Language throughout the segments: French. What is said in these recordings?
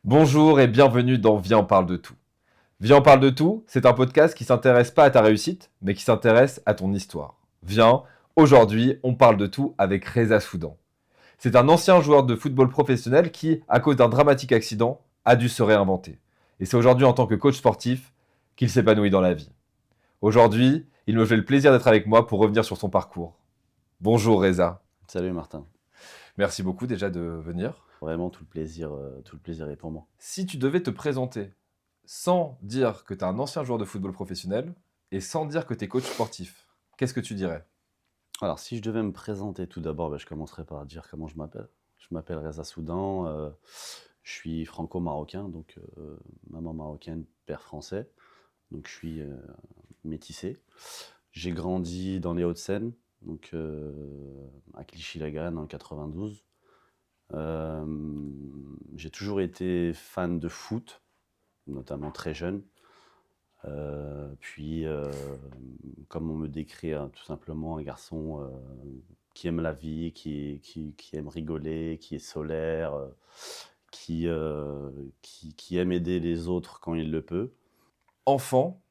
Bonjour et bienvenue dans Viens on parle de tout. Viens on parle de tout, c'est un podcast qui s'intéresse pas à ta réussite, mais qui s'intéresse à ton histoire. Viens, aujourd'hui, on parle de tout avec Reza Soudan. C'est un ancien joueur de football professionnel qui, à cause d'un dramatique accident, a dû se réinventer. Et c'est aujourd'hui en tant que coach sportif qu'il s'épanouit dans la vie. Aujourd'hui, il me fait le plaisir d'être avec moi pour revenir sur son parcours. Bonjour Reza. Salut Martin, Merci beaucoup déjà de venir. vraiment tout le plaisir est pour moi. Si tu devais te présenter sans dire que tu es un ancien joueur de football professionnel et sans dire que tu es coach sportif, qu'est-ce que tu dirais? Alors si je devais me présenter tout d'abord, je commencerais par dire comment je m'appelle. Je m'appelle Reza Soudan, je suis franco-marocain, donc maman marocaine, père français, donc je suis métissé. J'ai grandi dans les Hauts-de-Seine, donc à Clichy-la-Garenne dans le 92. Euh, j'ai toujours été fan de foot, notamment très jeune. Puis, comme on me décrit, hein, tout simplement un garçon qui aime la vie, qui aime rigoler, qui est solaire, qui, euh, qui aime aider les autres quand il le peut. Enfant,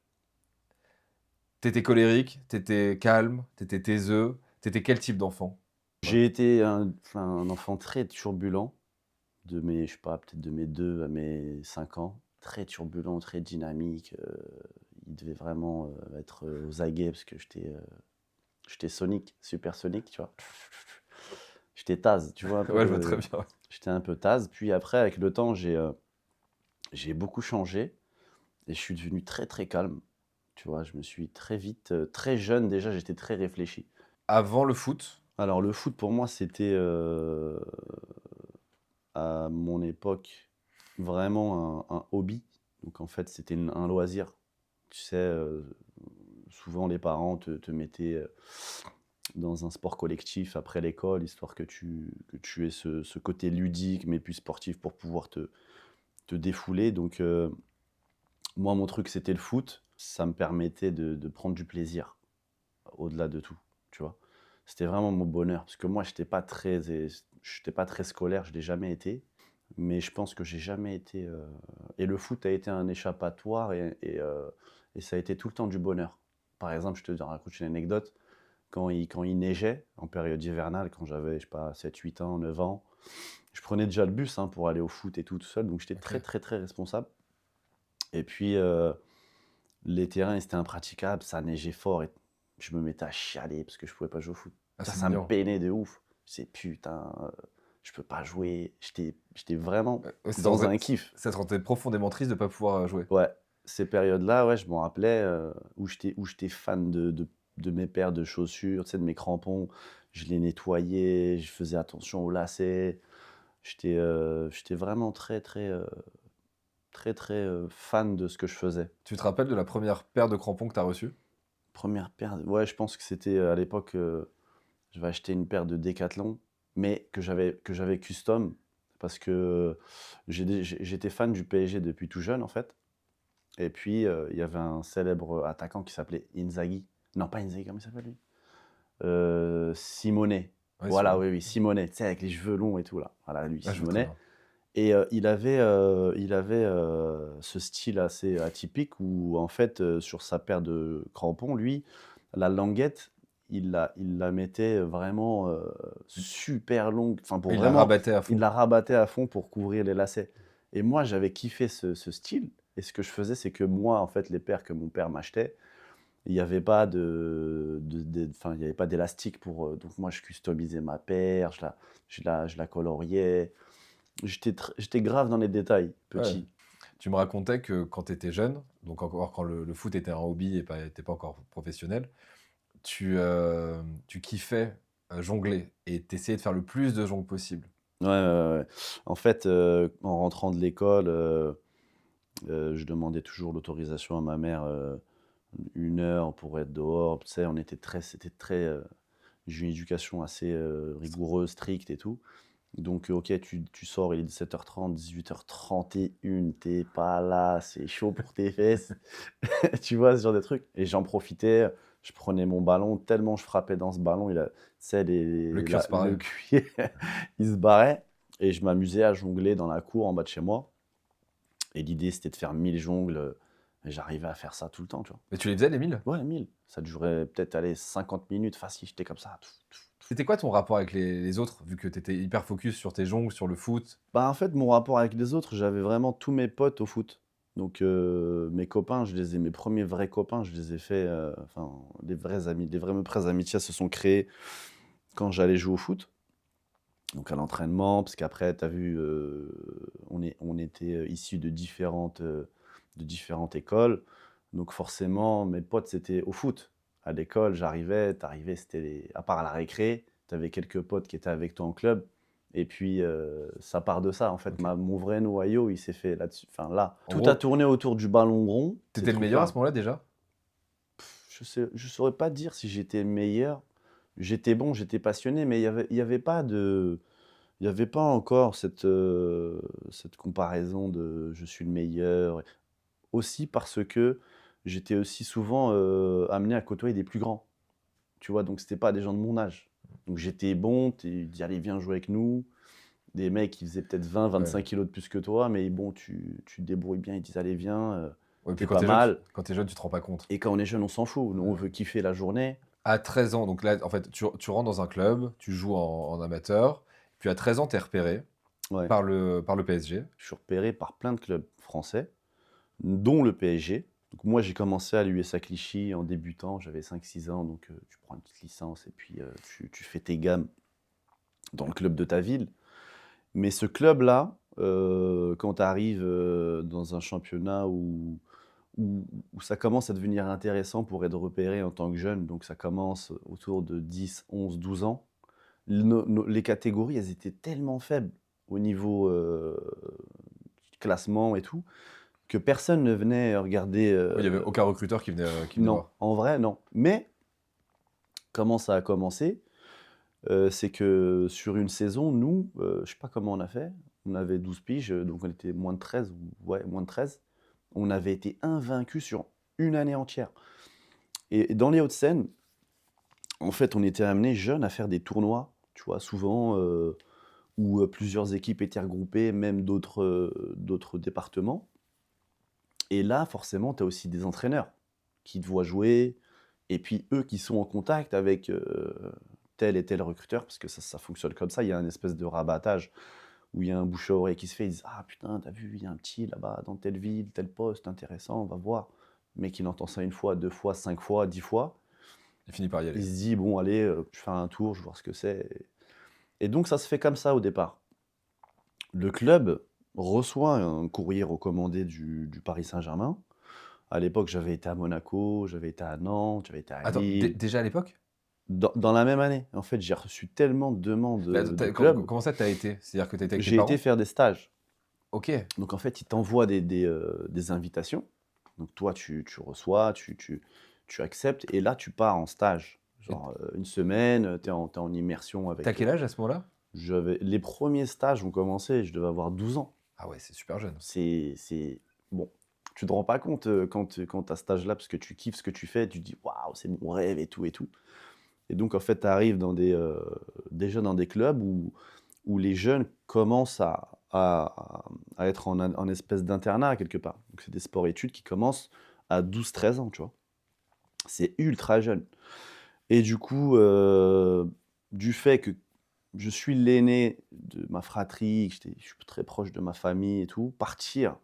t'étais colérique, t'étais calme, t'étais taiseux, t'étais quel type d'enfant? J'ai été un enfant très turbulent, je sais pas, peut-être de mes 2 à mes 5 ans. Très turbulent, très dynamique. Il devait vraiment être aux aguets parce que j'étais Sonic, super Sonic, tu vois. J'étais Taz, tu vois un peu. Ouais, je vois très bien. J'étais un peu Taz. Puis après, avec le temps, j'ai beaucoup changé et je suis devenu très très calme. Tu vois, je me suis très vite, très jeune déjà, j'étais très réfléchi. Avant le foot, Alors le foot pour moi, c'était à mon époque vraiment un hobby. Donc en fait, c'était un loisir. Tu sais, souvent les parents te mettaient dans un sport collectif après l'école, histoire que tu aies ce côté ludique, mais plus sportif pour pouvoir te défouler. Donc, moi, mon truc, c'était le foot. Ça me permettait de prendre du plaisir au-delà de tout, tu vois. C'était vraiment mon bonheur. Parce que moi, j'étais pas très scolaire, je l'ai jamais été. Mais je pense que j'ai jamais été. Et le foot a été un échappatoire et ça a été tout le temps du bonheur. Par exemple, je te raconte une anecdote quand il neigeait, en période hivernale, quand j'avais, je sais pas, 7, 8 ans, 9 ans, je prenais déjà le bus hein, pour aller au foot et tout seul, donc j'étais très, ok. très, très responsable. Et puis, les terrains, c'était impraticable, ça neigeait fort, et je me mettais à chialer parce que je pouvais pas jouer au foot. Ah, c'est Ça me mignon. peinait de ouf. C'est putain, je peux pas jouer. J'étais vraiment Ça te dans rendait, un kiff. ça te rendait profondément triste de ne pas pouvoir jouer. Ouais, ces périodes-là, ouais, je m'en rappelais, où j'étais fan de mes paires de chaussures, tu sais, de mes crampons. Je les nettoyais, je faisais attention aux lacets. J'étais vraiment très, très, très, très fan de ce que je faisais. Tu te rappelles de la première paire de crampons que tu as reçue? Première paire, ouais, je pense que c'était à l'époque, j'avais acheté une paire de Decathlon, mais que j'avais custom parce que j'étais fan du PSG depuis tout jeune, en fait. Et puis, il y avait un célèbre attaquant qui s'appelait Inzaghi. Non, pas Inzaghi, comment il s'appelle lui? Simonet. Oui, Voilà, sûrement. oui, oui, Simonet, tu sais, avec les cheveux longs et tout, là. Voilà, lui, Ah, je vois très Simonet. bien. Et il avait ce style assez atypique où, en fait, sur sa paire de crampons, lui, la languette, il la mettait vraiment super longue. Enfin, pour Il la vraiment, rabattait à il fond. la rabattait à fond pour couvrir les lacets. Et moi, j'avais kiffé ce style. Et ce que je faisais, c'est que moi, en fait, les paires que mon père m'achetait, il n'y avait pas enfin, il y avait pas d'élastique pour. Donc moi, je customisais ma paire, je la coloriais. J'étais grave dans les détails, Ouais. petit. Tu me racontais que quand tu étais jeune, donc encore quand le foot était un hobby et t'étais pas encore professionnel, tu kiffais jongler et t'essayais de faire le plus de jongles possible. Ouais, ouais, ouais, ouais. En fait, en rentrant de l'école, je demandais toujours l'autorisation à ma mère, 1 heure pour être dehors. Tu sais, c'était très, j'ai eu une éducation assez rigoureuse, stricte et tout. Donc, ok, tu sors, il est 17h30, 18h31, t'es pas là, c'est chaud pour tes fesses. Tu vois, ce genre de truc. Et j'en profitais, Je prenais mon ballon, tellement je frappais dans ce ballon, tu sais, Le cuir se barrait. le cuir, il se barrait. Et je m'amusais à jongler dans la cour en bas de chez moi. Et l'idée, c'était de faire 1000 jongles. Et j'arrivais à faire ça tout le temps, tu vois. Mais tu les faisais, les 1000? Ouais, 1000. Ça durait peut-être, allez, 50 minutes facile. J'étais comme ça. C'était quoi ton rapport avec les autres, vu que tu étais hyper focus sur tes jongles, sur le foot? Bah, en fait, mon rapport avec les autres, j'avais vraiment tous mes potes au foot. Donc, mes copains, mes premiers vrais copains, je les ai faits, enfin, des vrais amis, des vraies amitiés se sont créées quand j'allais jouer au foot. Donc, à l'entraînement, parce qu'après, tu as vu, on était issus de différentes écoles. Donc, forcément, mes potes, c'était au foot. À l'école, t'arrivais, à part à la récré, tu avais quelques potes qui étaient avec toi en club. Et puis, ça part de ça. En fait, Ok. mon vrai noyau, il s'est fait là-dessus. Enfin, là, En tout a gros, tourné autour du ballon rond. Ces t'étais le meilleur à trucs-là. ce moment-là déjà? Je saurais pas dire si j'étais le meilleur. J'étais bon, j'étais passionné, mais il y avait pas de. Il n'y avait pas encore cette comparaison de je suis le meilleur. Aussi parce que j'étais aussi souvent amené à côtoyer des plus grands. Tu vois, donc c'était pas des gens de mon âge. Donc j'étais bon, tu dis allez, viens jouer avec nous. Des mecs qui faisaient peut-être 20, Ouais. 25 kilos de plus que toi, mais bon, tu te débrouilles bien, ils disent allez, viens, Ouais, puis t'es pas mal. quand t'es jeune, tu te rends pas compte. Et quand on est jeune, on s'en fout. Nous, on veut kiffer la journée. À 13 ans, donc là, en fait, tu rentres dans un club, tu joues en amateur, puis à 13 ans, t'es repéré Ouais. par le PSG. Je suis repéré par plein de clubs français, dont le PSG. Donc moi, j'ai commencé à l'USA Clichy en débutant, j'avais 5-6 ans, donc tu prends une petite licence et puis tu fais tes gammes dans le club de ta ville. Mais ce club-là, quand tu arrives dans un championnat où ça commence à devenir intéressant pour être repéré en tant que jeune, donc ça commence autour de 10, 11, 12 ans, les catégories, elles étaient tellement faibles au niveau classement et tout, que personne ne venait regarder. Oui, il y avait aucun recruteur qui venait Non, voir. en vrai, non. Mais comment ça a commencé? C'est que sur une saison, nous, je sais pas comment on a fait, on avait 12 piges, donc on était moins de 13, ouais, moins de 13. On avait été invaincus sur une année entière. Et dans les Hauts-de-Seine, en fait, on était amenés jeunes à faire des tournois, tu vois, souvent où plusieurs équipes étaient regroupées, même d'autres départements. Et là, forcément, tu as aussi des entraîneurs qui te voient jouer, et puis eux qui sont en contact avec tel et tel recruteur, parce que ça fonctionne comme ça, il y a une espèce de rabattage où il y a un bouche à oreille qui se fait, ils disent ah putain, t'as vu, il y a un petit là-bas dans telle ville, tel poste, intéressant, on va voir. Le mec, il entend ça une fois, deux fois, 5 fois, 10 fois. Il finit par y Il aller. se dit bon, allez, je fais un tour, je vais voir ce que c'est. Et donc, ça se fait comme ça au départ. Le club reçoit un courrier recommandé du Paris Saint-Germain. À l'époque, j'avais été à Monaco, j'avais été à Nantes, j'avais été à Attends, Lille. déjà à l'époque? Dans la même année, en fait, j'ai reçu tellement de demandes Mais attends, de clubs. comment ça t'as été? C'est-à-dire que t'as été avec tes J'ai été parents? faire des stages. Ok. Donc, en fait, ils t'envoient des invitations. Donc, toi, tu reçois, tu acceptes, et là, tu pars en stage. Et Genre une semaine, t'es en immersion t'as avec. quel âge à ce moment-là? Les premiers stages ont commencé, je devais avoir 12 ans. Ah ouais, c'est super jeune. C'est bon, tu te rends pas compte quand tu as cet âge-là, parce que tu kiffes ce que tu fais, tu te dis waouh, c'est mon rêve et tout et tout. Et donc, en fait, tu arrives déjà dans des clubs où les jeunes commencent à être en espèce d'internat quelque part. Donc, c'est des sports-études qui commencent à 12-13 ans, tu vois. C'est ultra jeune. Et du coup, du fait que je suis l'aîné de ma fratrie, que je suis très proche de ma famille et tout, partir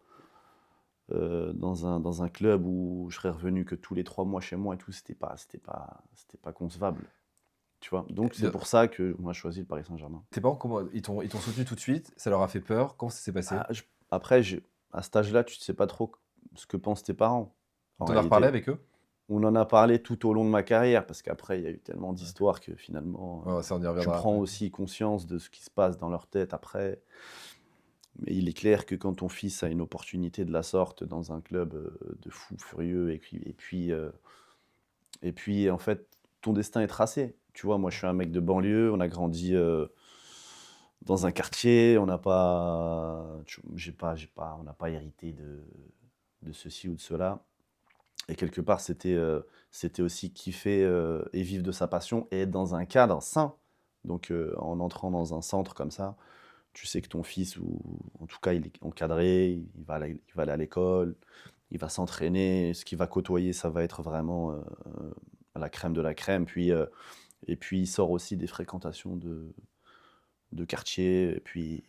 dans un club où je serais revenu que tous les 3 mois chez moi et tout, c'était pas concevable. Tu vois? Donc c'est De- pour ça que moi, je choisis le Paris Saint-Germain. Tes parents, ils t'ont soutenu tout de suite? Ça leur a fait peur? Comment ça s'est passé? Ah, après, à cet âge-là, tu ne sais pas trop ce que pensent tes parents, en T'en as reparlé réalité. avec eux? On en a parlé tout au long de ma carrière, parce qu'après, il y a eu tellement d'histoires que finalement, Ouais, ça, on y tu reviendra prends après. aussi conscience de ce qui se passe dans leur tête après. Mais il est clair que quand ton fils a une opportunité de la sorte dans un club de fous furieux, et puis, en fait, ton destin est tracé. Tu vois, moi, je suis un mec de banlieue, on a grandi dans un quartier, on n'a pas, on n'a pas hérité de ceci ou de cela. Et quelque part, c'était aussi kiffer, et vivre de sa passion et être dans un cadre sain. Donc, en entrant dans un centre comme ça, tu sais que ton fils ou en tout cas, il est encadré, il va aller à l'école, il va s'entraîner. Ce qu'il va côtoyer, ça va être vraiment, la crème de la crème. Et puis il sort aussi des fréquentations de quartier et puis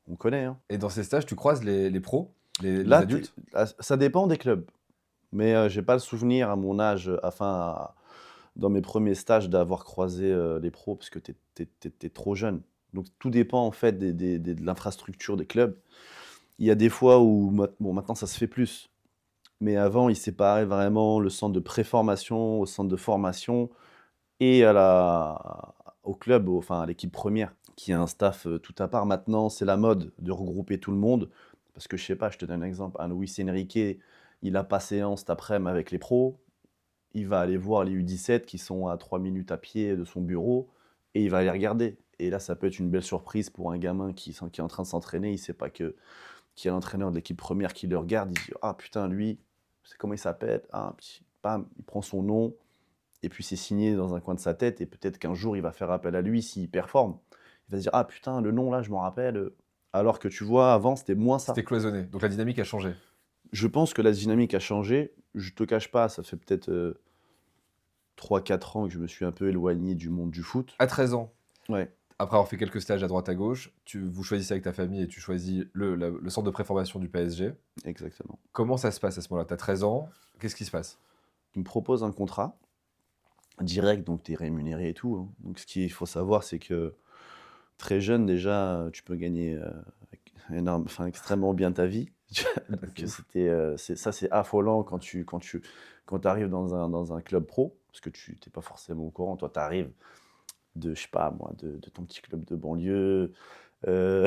on connaît, hein. Et dans ces stages, tu croises les pros, les Là, tu adultes? ça dépend des clubs, mais j'ai pas le souvenir à mon âge, dans mes premiers stages d'avoir croisé, les pros parce que tu es trop jeune. Donc tout dépend en fait de l'infrastructure des clubs. Il y a des fois où maintenant ça se fait plus, mais avant ils séparaient vraiment le centre de préformation au centre de formation et au club, enfin à l'équipe première qui a un staff, tout à part. Maintenant, c'est la mode de regrouper tout le monde parce que je sais pas, je te donne un exemple, un Luis Enrique, il a pas séance cet après-midi avec les pros. Il va aller voir les U17 qui sont à 3 minutes à pied de son bureau et il va les regarder. Et là, ça peut être une belle surprise pour un gamin qui est en train de s'entraîner. Il sait pas qu'il y a l'entraîneur de l'équipe première qui le regarde. Il dit: «Ah putain, lui, c'est comment il s'appelle? Ah», puis bam, il prend son nom et puis c'est signé dans un coin de sa tête et peut-être qu'un jour, il va faire appel à lui s'il performe. Il va se dire: «Ah putain, le nom là, je m'en rappelle», alors que tu vois, avant, c'était moins ça. C'était cloisonné, donc la dynamique a changé. Je pense que la dynamique a changé. Je te cache pas, ça fait peut-être, 3-4 ans que je me suis un peu éloigné du monde du foot. À 13 ans, Ouais, après avoir fait quelques stages à droite à gauche, vous choisissez avec ta famille et tu choisis le centre de préformation du PSG. exactement. Comment ça se passe à ce moment-là? Tu as 13 ans, qu'est-ce qui se passe? Il me propose un contrat direct, donc tu es rémunéré et tout, hein. Donc ce qu'il faut savoir, c'est que très jeune déjà, tu peux gagner, extrêmement bien ta vie. Donc C'est ouf. c'est affolant quand tu arrives dans un club pro, parce que tu t'es pas forcément au courant. Toi, tu arrives de, je sais pas moi, de ton petit club de banlieue. Heu,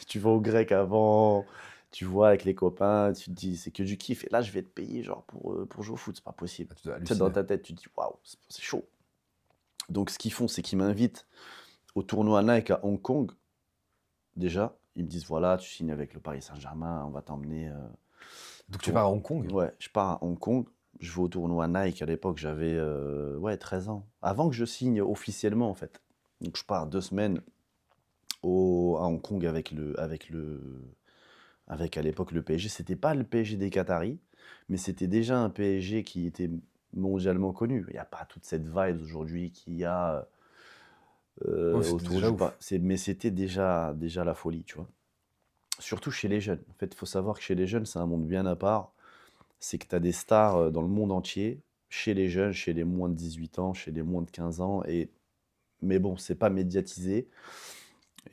tu vas au grec avant, tu vois avec les copains, tu te dis: «C'est que du kiff» et là, je vais être payé genre pour jouer au foot, c'est pas possible. Ah, tu dois Tu sais, dans halluciner. ta tête, tu te dis: «Waouh, c'est chaud». Donc ce qu'ils font, c'est qu'ils m'invitent au tournoi Nike à Hong Kong, déjà. Ils me disent: «Voilà, tu signes avec le Paris Saint-Germain, on va t'emmener, au Donc tu pars tour». à Hong Kong? Ouais, je pars à Hong Kong, je vais au tournoi Nike. À l'époque, j'avais, ouais, 13 ans, avant que je signe officiellement, en fait. Donc je pars 2 semaines à Hong Kong avec à l'époque le PSG. C'était pas le PSG des Qataris, mais c'était déjà un PSG qui était mondialement connu. Il y a pas toute cette vibe aujourd'hui qu'il y a, Oh, c'était autour déjà du ouf. pas mais c'était déjà la folie, tu vois? Surtout chez les jeunes. En fait, il faut savoir que chez les jeunes, c'est un monde bien à part. C'est que tu as des stars, dans le monde entier, chez les jeunes, chez les moins de 18 ans, chez les moins de 15 ans mais bon, c'est pas médiatisé.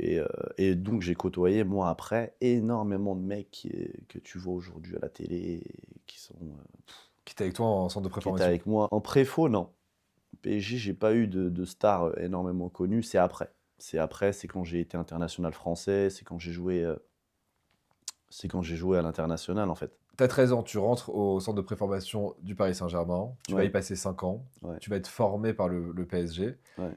Et donc j'ai côtoyé, moi, après, énormément de mecs que tu vois aujourd'hui à la télé, qui sont, Qui était avec toi en centre de qui étaient préformation. avec moi. En préfo, non. PSG, j'ai pas eu de stars, énormément connues, c'est après. C'est quand j'ai été international français, c'est quand j'ai joué à l'international, en fait. T'as 13 ans, tu rentres au centre de préformation du Paris Saint-Germain, tu vas y Ouais, passer 5 ans, ouais, tu vas être formé par le PSG. ouais.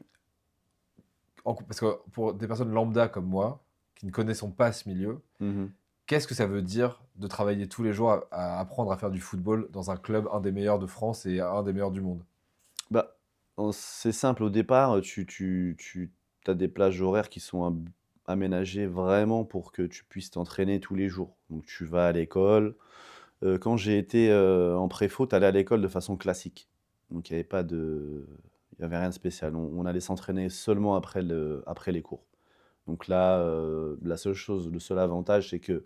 Parce que pour des personnes lambda comme moi, qui ne connaissons pas ce milieu, Mmh. qu'est-ce que ça veut dire de travailler tous les jours à apprendre à faire du football dans un club, un des meilleurs de France et un des meilleurs du monde? Bah, c'est simple, au départ, tu as des plages horaires qui sont aménagées vraiment pour que tu puisses t'entraîner tous les jours. Donc tu vas à l'école. Quand j'ai été, en préfo, tu allais à l'école de façon classique. Donc il y avait rien de spécial. On allait s'entraîner seulement après les cours. Donc là, le seul avantage, c'est que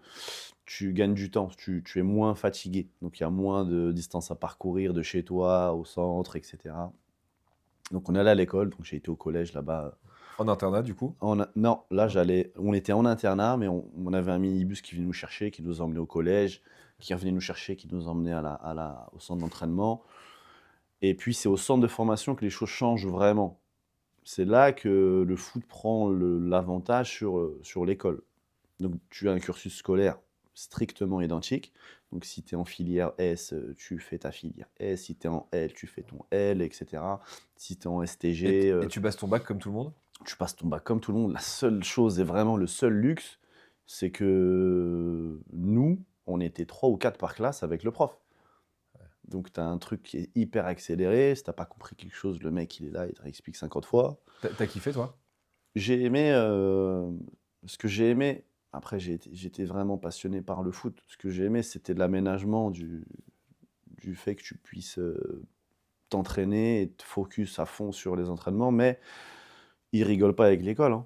tu gagnes du temps, tu es moins fatigué. Donc il y a moins de distance à parcourir de chez toi au centre et cetera. Donc on allait à l'école, donc j'ai été au collège là-bas. En internat, du coup? Non, là Non. on était en internat, mais on avait un minibus qui venait nous chercher, qui nous emmenait au collège, qui revenait nous chercher, qui nous emmenait au centre d'entraînement. Et puis c'est au centre de formation que les choses changent vraiment. C'est là que le foot prend l'avantage sur l'école. Donc tu as un cursus scolaire strictement identique. Donc si tu es en filière S, tu fais ta filière S, si tu es en L, tu fais ton L, et cetera. Si tu es en STG, Et tu passes ton bac comme tout le monde? tu passes ton bac comme tout le monde. La seule chose et vraiment le seul luxe, c'est que nous, on était 3 ou 4 par classe avec le prof. Donc, tu as un truc qui est hyper accéléré. Si tu pas compris quelque chose, le mec, il est là, il te réexplique 50 fois. T'as kiffé, toi? J'ai aimé, ce que j'ai aimé, après j'étais vraiment passionné par le foot. Ce que j'ai aimé, c'était l'aménagement du fait que tu puisses, t'entraîner et te focus à fond sur les entraînements, mais ils rigolent pas avec l'école, hein.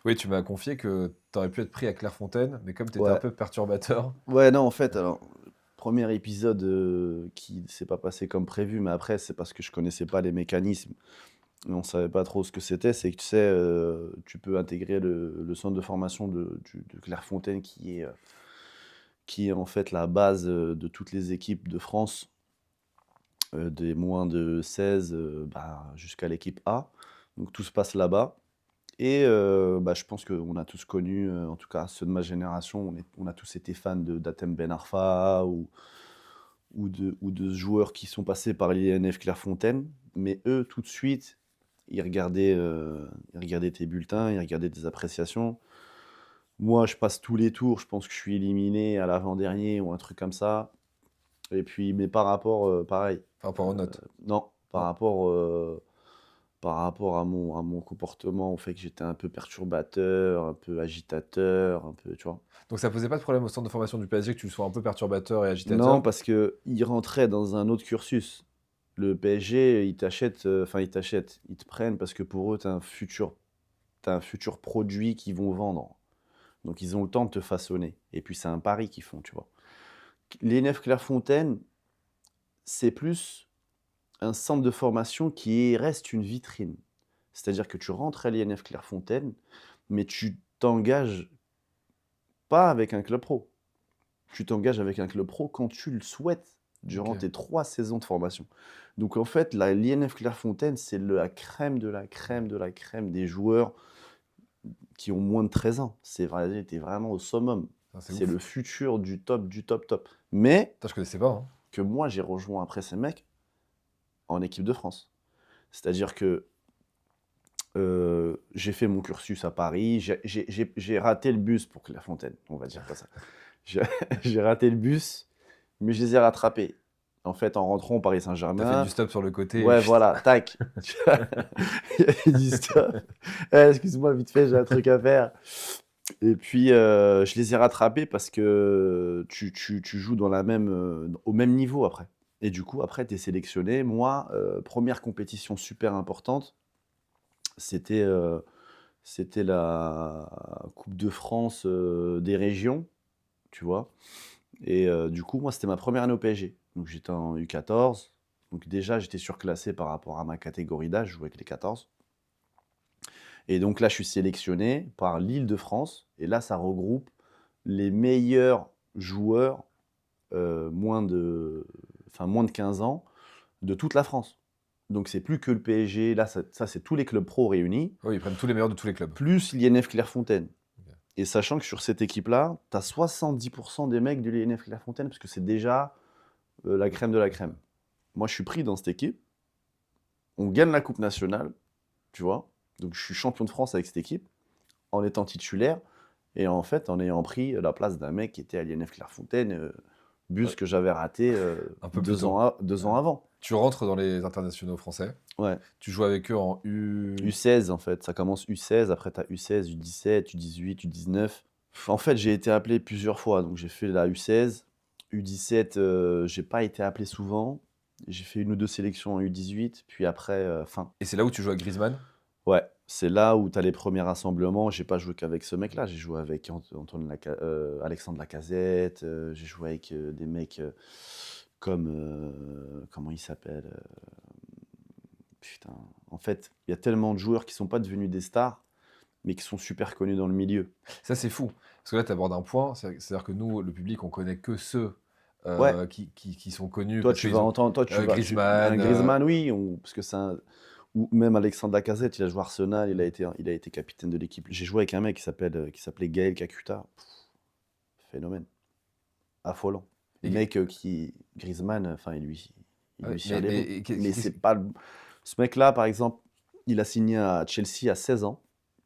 Oui, tu m'as confié que t'aurais pu être pris à Clairefontaine, mais comme t'étais un Ouais. peu perturbateur. Ouais, non, en fait, alors, premier épisode, qui s'est pas passé comme prévu, mais après, c'est parce que je connaissais pas les mécanismes et on savait pas trop ce que c'était. C'est que, tu sais, tu peux intégrer le centre de formation de Clairefontaine qui est en fait la base, de toutes les équipes de France, des moins de 16, bah, jusqu'à l'équipe A. Donc tout se passe là-bas et bah, je pense qu'on a tous connu, en tout cas ceux de ma génération, on a tous été fans d'Hatem Ben Arfa ou de joueurs qui sont passés par l'INF Clairefontaine. Mais eux, tout de suite, ils regardaient tes bulletins, ils regardaient tes appréciations. Moi, je passe tous les tours, je pense que je suis éliminé à l'avant-dernier ou un truc comme ça. Et puis, mais par rapport, pareil, Par rapport aux notes. non, par Non. rapport, à mon comportement, au fait que j'étais un peu perturbateur, un peu agitateur, un peu, tu vois. Donc ça posait pas de problème au centre de formation du PSG que tu sois un peu perturbateur et Non, agitateur? parce qu'ils rentraient dans un autre cursus. Le PSG, ils t'achètent, enfin, ils te prennent parce que pour eux, t'as un futur produit qu'ils vont vendre. Donc, ils ont le temps de te façonner. Et puis, c'est un pari qu'ils font, tu vois. L'ENF Clairefontaine, c'est plus un centre de formation qui reste une vitrine. C'est-à-dire que tu rentres à l'INF Clairefontaine, mais tu t'engages pas avec un club pro. Tu t'engages avec un club pro quand tu le souhaites durant Ok. tes 3 saisons de formation. Donc en fait, l'INF Clairefontaine, c'est la crème de la crème de la crème des joueurs qui ont moins de 13 ans. C'est vrai, tu es vraiment au summum. Putain, c'est C'est ouf. le futur du top du top top. Mais Putain, je connaissais pas, hein. que moi, j'ai rejoint après ces mecs en équipe de France. C'est-à-dire que j'ai fait mon cursus à Paris, j'ai raté le bus pour Clairefontaine, on va dire pas ça. J'ai j'ai raté le bus, mais je les ai rattrapés. En fait, en rentrant au Paris T'as fait du Saint-Germain, stop sur le côté et ouais, voilà, tac. Il y avait du stop. Excuse-moi, vite fait, j'ai un truc à faire. Et puis, je les ai rattrapés parce que tu joues au même niveau après. Et du coup, après, tu es sélectionné. Moi, première compétition super importante, c'était, c'était la coupe de France, des régions, tu vois? Et du coup, moi, c'était ma première année au PSG. Donc j'étais en U14. Donc déjà, j'étais surclassé par rapport à ma catégorie d'âge, je jouais avec les 14. Et donc là, je suis sélectionné par l'Île-de-France. Et là, ça regroupe les meilleurs joueurs, moins de 15 ans de toute la France. Donc c'est plus que le PSG. Là, ça c'est tous les clubs pro réunis, oui, ils prennent tous les meilleurs de tous les clubs. plus l'INF Clairefontaine. Ok. Et sachant que sur cette équipe-là, tu as 70% des mecs de l'INF Clairefontaine, parce que c'est déjà la crème de la crème. Moi, je suis pris dans cette équipe. On gagne la Coupe nationale, tu vois. Donc, je suis champion de France avec cette équipe, en étant titulaire, et en fait, en ayant pris la place d'un mec qui était à l'INF Clairefontaine, bus Ouais, que j'avais raté un peu plus deux tôt. ans, deux Ouais. ans avant. Tu rentres dans les internationaux français. Ouais. Tu joues avec eux en U. U16, en fait. Ça commence U16, après, tu as U16, U17, U18, U19. En fait, j'ai été appelé plusieurs fois. Donc, j'ai fait la U16. U17, j'ai pas été appelé souvent. J'ai fait une ou deux sélections en U18, puis après, fin. Et c'est là où tu joues avec Griezmann. Ouais, c'est là où tu as les premiers rassemblements. J'ai pas joué qu'avec ce mec-là. J'ai joué avec Alexandre Lacazette. J'ai joué avec des mecs comme. Comment il s'appelle Putain. En fait, il y a tellement de joueurs qui sont pas devenus des stars, mais qui sont super connus dans le milieu. Ça, c'est fou. Parce que là, tu abordes un point. C'est-à-dire que nous, le public, on connaît que ceux Ouais, qui sont connus toi parce tu qu'ils vas ont entendre. Un Griezmann. Griezmann, oui, parce que c'est un. Ou même Alexandre Lacazette, il a joué à Arsenal, il a été capitaine de l'équipe. J'ai joué avec un mec qui s'appelait Gaël Kakuta. Phénomène. Affolant. et- Mec Griezmann, enfin, il ah lui oui, cirait les boules. mais Mais c'est pas. Ce mec-là, par exemple, il a signé à Chelsea à 16 ans.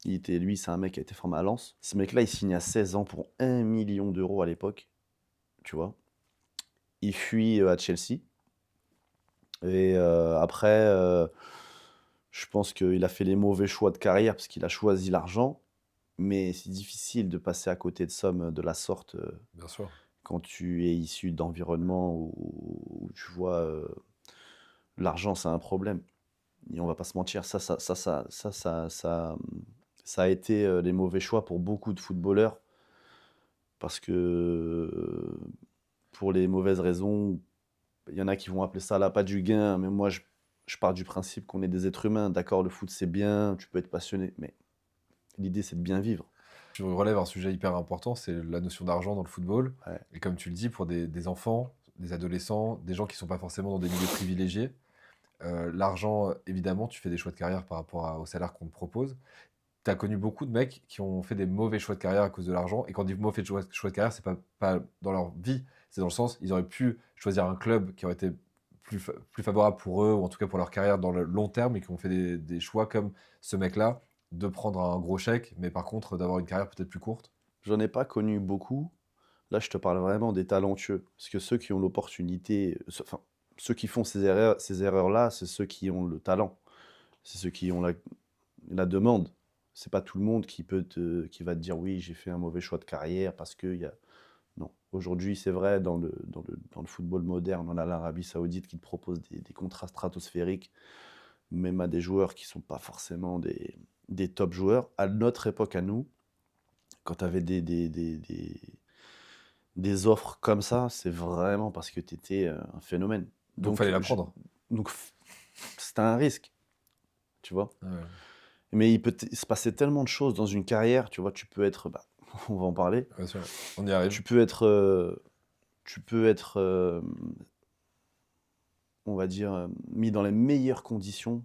Lui, c'est un mec qui a été formé à Lens. Ce mec-là, il signe à 16 ans pour 1 million d'euros à l'époque, tu vois. Il fuit à Chelsea. Et après, je pense qu'il a fait les mauvais choix de carrière parce qu'il a choisi l'argent. Mais c'est difficile de passer à côté de sommes de la sorte Bien sûr. quand tu es issu d'environnements où tu vois, l'argent, c'est un problème. Et on va pas se mentir, ça a été les mauvais choix pour beaucoup de footballeurs parce que pour les mauvaises raisons, il y en a qui vont appeler ça l'appât du gain, mais moi je pars du principe qu'on est des êtres humains. D'accord, le foot c'est bien, tu peux être passionné, mais l'idée c'est de bien vivre. Tu relèves un sujet hyper important, c'est la notion d'argent dans le football. Ouais. Et comme tu le dis, pour des enfants, des adolescents, des gens qui ne sont pas forcément dans des milieux privilégiés, l'argent, évidemment, tu fais des choix de carrière par rapport au salaire qu'on te propose. Tu as connu beaucoup de mecs qui ont fait des mauvais choix de carrière à cause de l'argent. Et quand on dit mauvais choix de carrière, c'est pas dans leur vie, c'est dans le sens, ils auraient pu choisir un club qui aurait été plus favorable pour eux, ou en tout cas pour leur carrière dans le long terme, et qui ont fait des choix comme ce mec-là, de prendre un gros chèque, mais par contre d'avoir une carrière peut-être plus courte. J'en ai pas connu beaucoup. Là, je te parle vraiment des talentueux. Parce que ceux qui ont l'opportunité, enfin, ceux qui font ces erreurs-là, c'est ceux qui ont le talent. C'est ceux qui ont la demande. C'est pas tout le monde qui va te dire oui, j'ai fait un mauvais choix de carrière parce que il y a. Non. Aujourd'hui, c'est vrai, dans le football moderne, on a l'Arabie Saoudite qui te propose des contrats stratosphériques, même à des joueurs qui sont pas forcément des top joueurs. À notre époque, à nous, quand tu avais des offres comme ça, c'est vraiment parce que tu étais un phénomène. Donc fallait Donc, la prendre. donc c'était un risque, tu vois. Ouais, Mais il se passait tellement de choses dans une carrière, tu vois. Tu peux être, bah, on va en parler, bien sûr. On y arrive. tu peux être, on va dire, mis dans les meilleures conditions.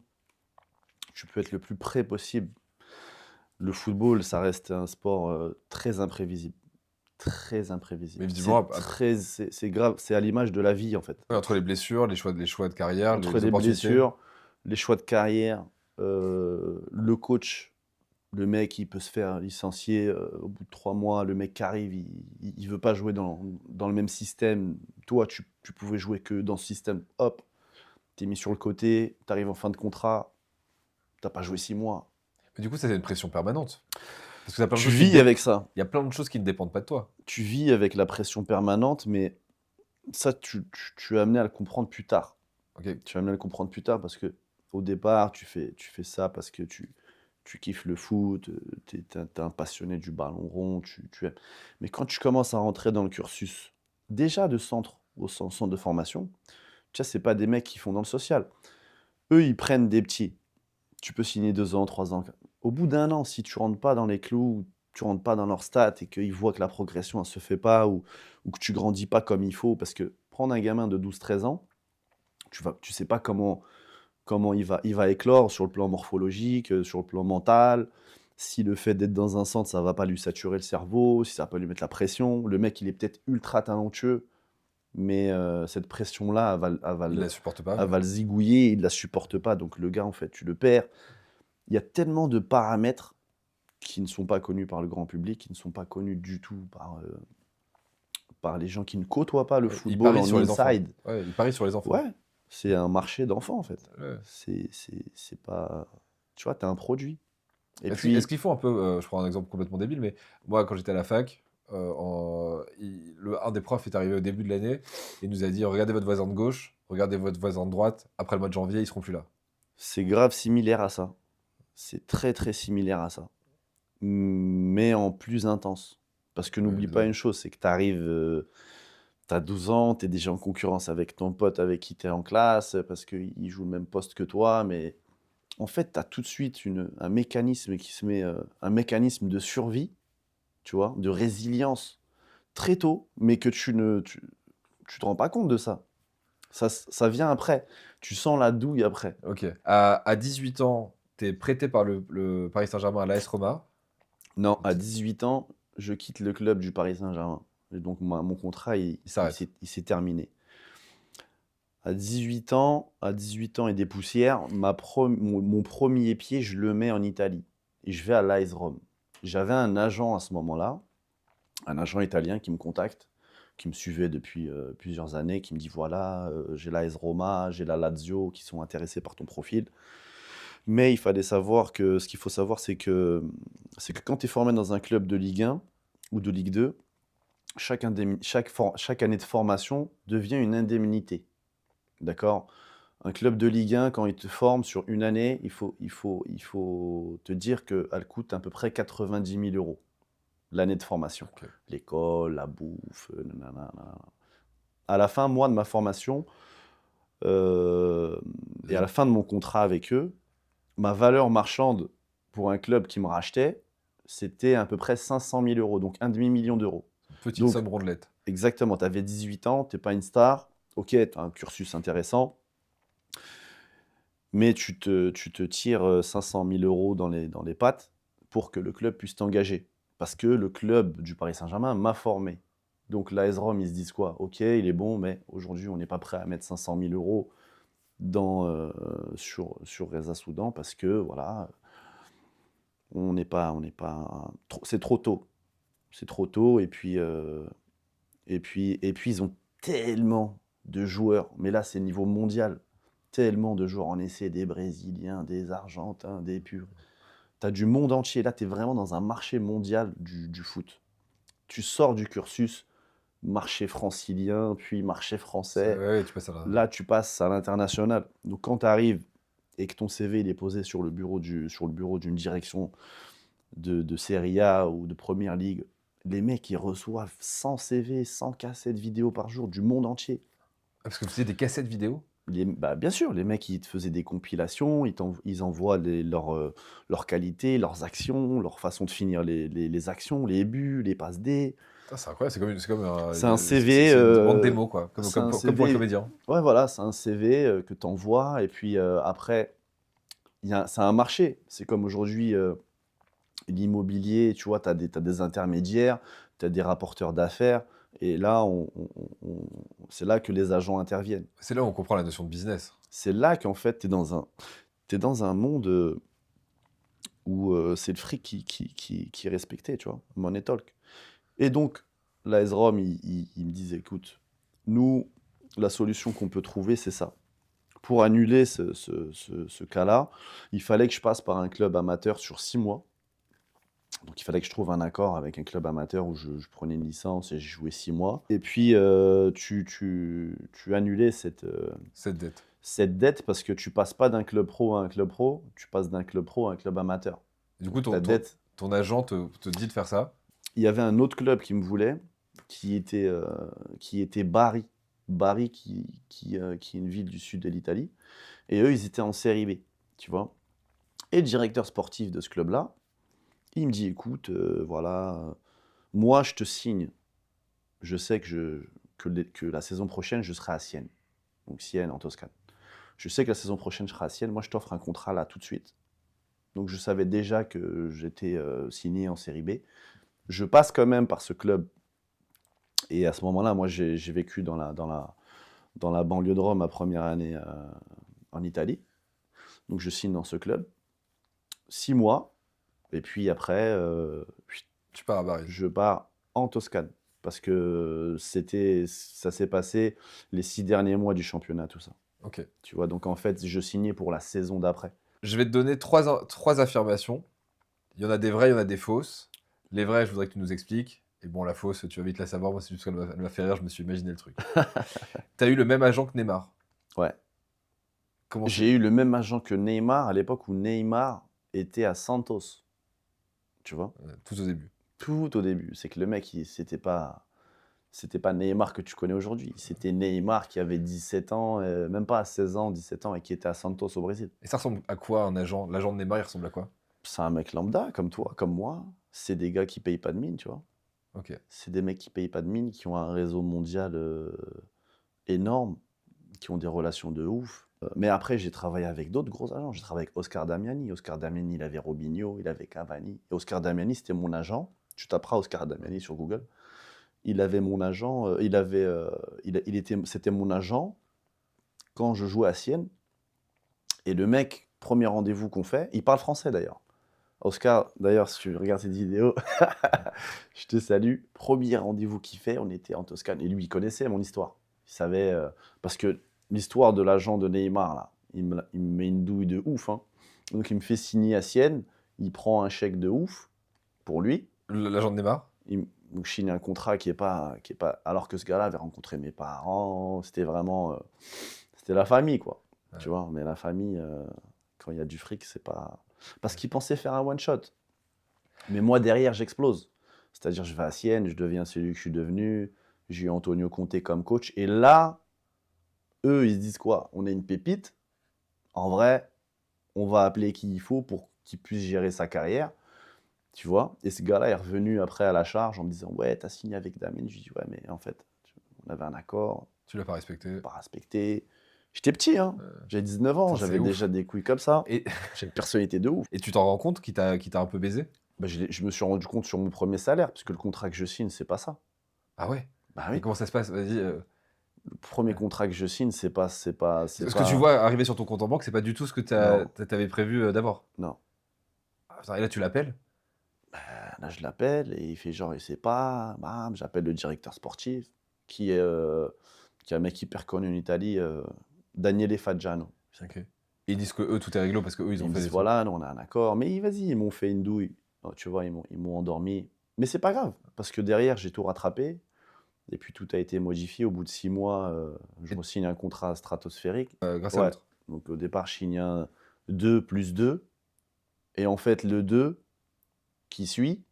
Tu peux être le plus près possible. Le football, ça reste un sport très imprévisible. Très imprévisible. Mais visiblement, C'est grave, c'est à l'image de la vie en fait. ouais, entre les blessures, les choix de carrière, Entre les les opportunités. blessures, les choix de carrière, le coach, le mec il peut se faire licencier au bout de 3 mois, le mec qui arrive, il veut pas jouer dans le même système. Toi, tu pouvais jouer que dans ce système, hop, t'es mis sur le côté, t'arrives en fin de contrat, t'as pas joué 6 mois. Mais du coup, ça, c'est une pression permanente. Parce que t'as plein de Tu choses vis avec ça. il y a plein de choses qui ne dépendent pas de toi. Tu vis avec la pression permanente, mais ça, tu es amené à le comprendre plus tard. Ok. Tu vas amené à le comprendre plus tard parce que au départ, tu fais ça parce que tu kiffes le foot, tu es un passionné du ballon rond, tu aimes. Mais quand tu commences à rentrer dans le cursus, déjà de centre au centre de formation, tu vois, c'est pas des mecs qui font dans le social. Eux, ils prennent des petits. Tu peux signer 2 ans, 3 ans. Au bout d'un an, si tu rentres pas dans les clous, tu rentres pas dans leurs stats et qu'ils voient que la progression ne se fait pas ou que tu grandis pas comme il faut, parce que prendre un gamin de 12, 13 ans, tu sais pas comment il va éclore sur le plan morphologique, sur le plan mental. Si le fait d'être dans un centre, ça va pas lui saturer le cerveau, si ça va pas lui mettre la pression. Le mec, il est peut-être ultra talentueux, mais cette pression-là, Il la supporte pas. elle va le zigouiller, il la supporte pas. Donc le gars, en fait, tu le perds. Il y a tellement de paramètres qui ne sont pas connus par le grand public, qui ne sont pas connus du tout par les gens qui ne côtoient pas le Ouais, il football parie en sur les enfants. inside. Ouais, il parie sur les enfants. Ouais, c'est un marché d'enfants en fait. Ouais. C'est pas. Tu vois, t'as un produit. Et Est-ce puis, qu'il faut un peu, je prends un exemple complètement débile, mais moi, quand j'étais à la fac, un des profs est arrivé au début de l'année et il nous a dit, regardez votre voisin de gauche, regardez votre voisin de droite, après le mois de janvier, ils seront plus là. c'est grave similaire à ça. C'est très très similaire à ça. Mais en plus intense. Parce que Ouais, n'oublie pas une chose, c'est que t'arrives, t'as 12 ans, t'es déjà en concurrence avec ton pote avec qui t'es en classe, parce qu'il joue le même poste que toi, mais en fait, tu as tout de suite un mécanisme qui se met, un mécanisme de survie, tu vois, de résilience très tôt, mais que tu te rends pas compte de ça. Ça vient après. Tu sens la douille après. Ok. À 18 ans, tu es prêté par le Paris Saint-Germain à l'AS Roma. Non, à 18 ans, je quitte le club du Paris Saint-Germain. Et donc, mon contrat, Il s'arrête. il s'est terminé. À 18 ans et des poussières, mon premier pied, je le mets en Italie. Et je vais à l'AS Rome. J'avais un agent à ce moment-là, un agent italien qui me contacte. qui me suivait depuis plusieurs années, qui me dit voilà, j'ai la AS Roma, j'ai la Lazio qui sont intéressés par ton profil. Mais il fallait savoir que ce qu'il faut savoir, c'est que quand tu es formé dans un club de Ligue 1 ou de Ligue 2, chaque année de formation devient une indemnité. D'accord? Un club de Ligue 1, quand il te forme sur une année, il faut te dire qu'elle coûte à peu près 90 000 euros, l'année de formation. Ok. L'école, la bouffe, nanana, nanana. À la fin, moi, de ma formation, et à la fin de mon contrat avec eux, ma valeur marchande pour un club qui me rachetait, c'était à peu près 500 000 euros, donc un demi-million d'euros. Petite Donc, somme rondelette. exactement, tu avais 18 ans, tu n'es pas une star, ok, tu as un cursus intéressant, mais tu te tires 500 000 euros dans les pattes pour que le club puisse t'engager. Parce que le club du Paris Saint-Germain m'a formé. Donc l'AS Rome, ils se disent quoi? Ok, il est bon, mais aujourd'hui, on n'est pas prêt à mettre 500 000 euros sur Reza Soudan parce que voilà, c'est trop tôt. C'est trop tôt. Et puis ils ont tellement de joueurs. Mais là, c'est niveau mondial. Tellement de joueurs en essai, des Brésiliens, des Argentins, des purs. Tu as du monde entier. Là, tu es vraiment dans un marché mondial du foot. Tu sors du cursus, marché francilien, puis marché français. Ouais, tu passes à Là, tu passes à l'international. Donc, quand tu arrives et que ton CV il est posé sur le bureau d'une direction de Serie A ou de Première Ligue, les mecs, ils reçoivent 100 CV, 100 cassettes vidéo par jour du monde entier. Parce que vous faisiez des cassettes vidéo? Bien sûr, les mecs, ils te faisaient des compilations, ils envoient leurs qualités, leurs actions, leur façon de finir les actions, les buts, les passes D. Putain, c'est incroyable, c'est comme C'est un CV. c'est une bande démo, quoi. C'est un Comme pour un CV. comédien. Ouais, voilà, c'est un CV que tu envoies. Et puis après, c'est un marché. C'est comme aujourd'hui, l'immobilier, tu vois, t'as des intermédiaires, tu as des rapporteurs d'affaires. Et là, c'est là que les agents interviennent. C'est là où on comprend la notion de business. C'est là qu'en fait, t'es dans un monde où c'est le fric qui est respecté, tu vois, money talk. Et donc, l'AS Rome, il me disait, écoute, nous, la solution qu'on peut trouver, c'est ça. Pour annuler ce cas-là, il fallait que je passe par un club amateur sur 6 mois. Donc, il fallait que je trouve un accord avec un club amateur où je prenais une licence et je jouais 6 mois. Et puis, tu annulais Cette dette. cette dette parce que tu passes pas d'un club pro à un club pro, tu passes d'un club pro à un club amateur. Du coup, Ta dette. ton agent te dit de faire ça. Il y avait un autre club qui me voulait, qui était Bari. Bari, qui est une ville du sud de l'Italie. Et eux, ils étaient en série B, tu vois. Et le directeur sportif de ce club-là, il me dit, écoute, voilà, moi, je te signe. Je sais que la saison prochaine, je serai à Sienne. Donc Sienne, en Toscane. Je sais que la saison prochaine, je serai à Sienne. Moi, je t'offre un contrat là, tout de suite. Donc je savais déjà que j'étais signé en série B. Je passe quand même par ce club. Et à ce moment-là, moi, j'ai vécu dans la banlieue de Rome ma première année en Italie. Donc je signe dans ce club. 6 mois. Et puis après, Tu pars à Paris. je pars en Toscane. Parce que ça s'est passé les 6 derniers mois du championnat, tout ça. Ok. Tu vois, donc en fait, je signais pour la saison d'après. Je vais te donner trois affirmations. Il y en a des vraies, il y en a des fausses. Les vraies, je voudrais que tu nous expliques. Et bon, la fausse, tu vas vite la savoir. Moi, c'est juste qu'elle m'a fait rire, je me suis imaginé le truc. T'as eu le même agent que Neymar. Ouais. Comment J'ai eu le même agent que Neymar à l'époque où Neymar était à Santos. Tu vois? Tout au début. Tout au début. C'est que le mec, c'était pas Neymar que tu connais aujourd'hui. C'était Neymar qui avait 17 ans, même pas 16 ans, 17 ans, et qui était à Santos au Brésil. Et ça ressemble à quoi un agent? L'agent de Neymar, il ressemble à quoi? C'est un mec lambda, comme toi, comme moi. C'est des gars qui payent pas de mine, tu vois. Ok. C'est des mecs qui payent pas de mine, qui ont un réseau mondial énorme, qui ont des relations de ouf. Mais après, j'ai travaillé avec d'autres gros agents. J'ai travaillé avec Oscar Damiani. Oscar Damiani, il avait Robinho, il avait Cavani. Et Oscar Damiani, c'était mon agent. Tu taperas Oscar Damiani sur Google. Il avait mon agent, c'était mon agent quand je jouais à Sienne. Et le mec, premier rendez-vous qu'on fait, il parle français d'ailleurs. Oscar, d'ailleurs, si tu regardes cette vidéo, je te salue. Premier rendez-vous qu'il fait, on était en Toscane. Et lui, il connaissait mon histoire. Il savait, parce que l'histoire de l'agent de Neymar, là, il me met une douille de ouf, hein. Donc, il me fait signer à Sienne. Il prend un chèque de ouf pour lui. L'agent de Neymar? Donc, je signe un contrat qui est pas. Alors que ce gars-là avait rencontré mes parents. C'était vraiment. C'était la famille, quoi. Ouais. Tu vois, mais la famille, quand il y a du fric, c'est pas. Parce qu'il pensait faire un one-shot. Mais moi, derrière, j'explose. C'est-à-dire, je vais à Sienne, je deviens celui que je suis devenu. J'ai eu Antonio Conte comme coach. Et là, eux, ils se disent quoi? On est une pépite. En vrai, on va appeler qui il faut pour qu'il puisse gérer sa carrière. Tu vois? Et ce gars-là est revenu après à la charge en me disant, ouais, t'as signé avec Damien. Je lui dis, ouais, mais en fait, on avait un accord, Tu l'as pas respecté. pas respecté. J'étais petit, hein. J'avais 19 ans, Putain, c'est j'avais ouf. déjà des couilles comme ça. Et, J'ai une personnalité de ouf. et tu t'en rends compte qu'il t'a un peu baisé? Bah, je me suis rendu compte sur mon premier salaire, puisque le contrat que je signe, c'est pas ça. Ah ouais? Bah Et oui. comment ça se passe? Vas-y. Le premier Ouais. contrat que je signe, c'est pas. Ce que tu vois arriver sur ton compte en banque, c'est pas du tout ce que Non, t'avais prévu d'avoir. non. Ah, putain, et là, tu l'appelles? Là, je l'appelle et il fait genre, il sait pas. Bam, j'appelle le directeur sportif, qui est un mec hyper connu en Italie, Daniele Faggiano. Ok. Et ils disent que eux, tout est réglo parce que eux, ils Ils ont me fait disent, des trucs. voilà, nous, on a un accord. Mais vas-y, ils m'ont fait une douille. Oh, tu vois, ils m'ont endormi. Mais c'est pas grave, parce que derrière, j'ai tout rattrapé. Et puis, tout a été modifié. Au bout de 6 mois, je Et- re-signe un contrat stratosphérique. grâce à Ouais. l'autre. Donc, au départ, je signe un 2 plus 2. Et en fait, le 2 qui suit,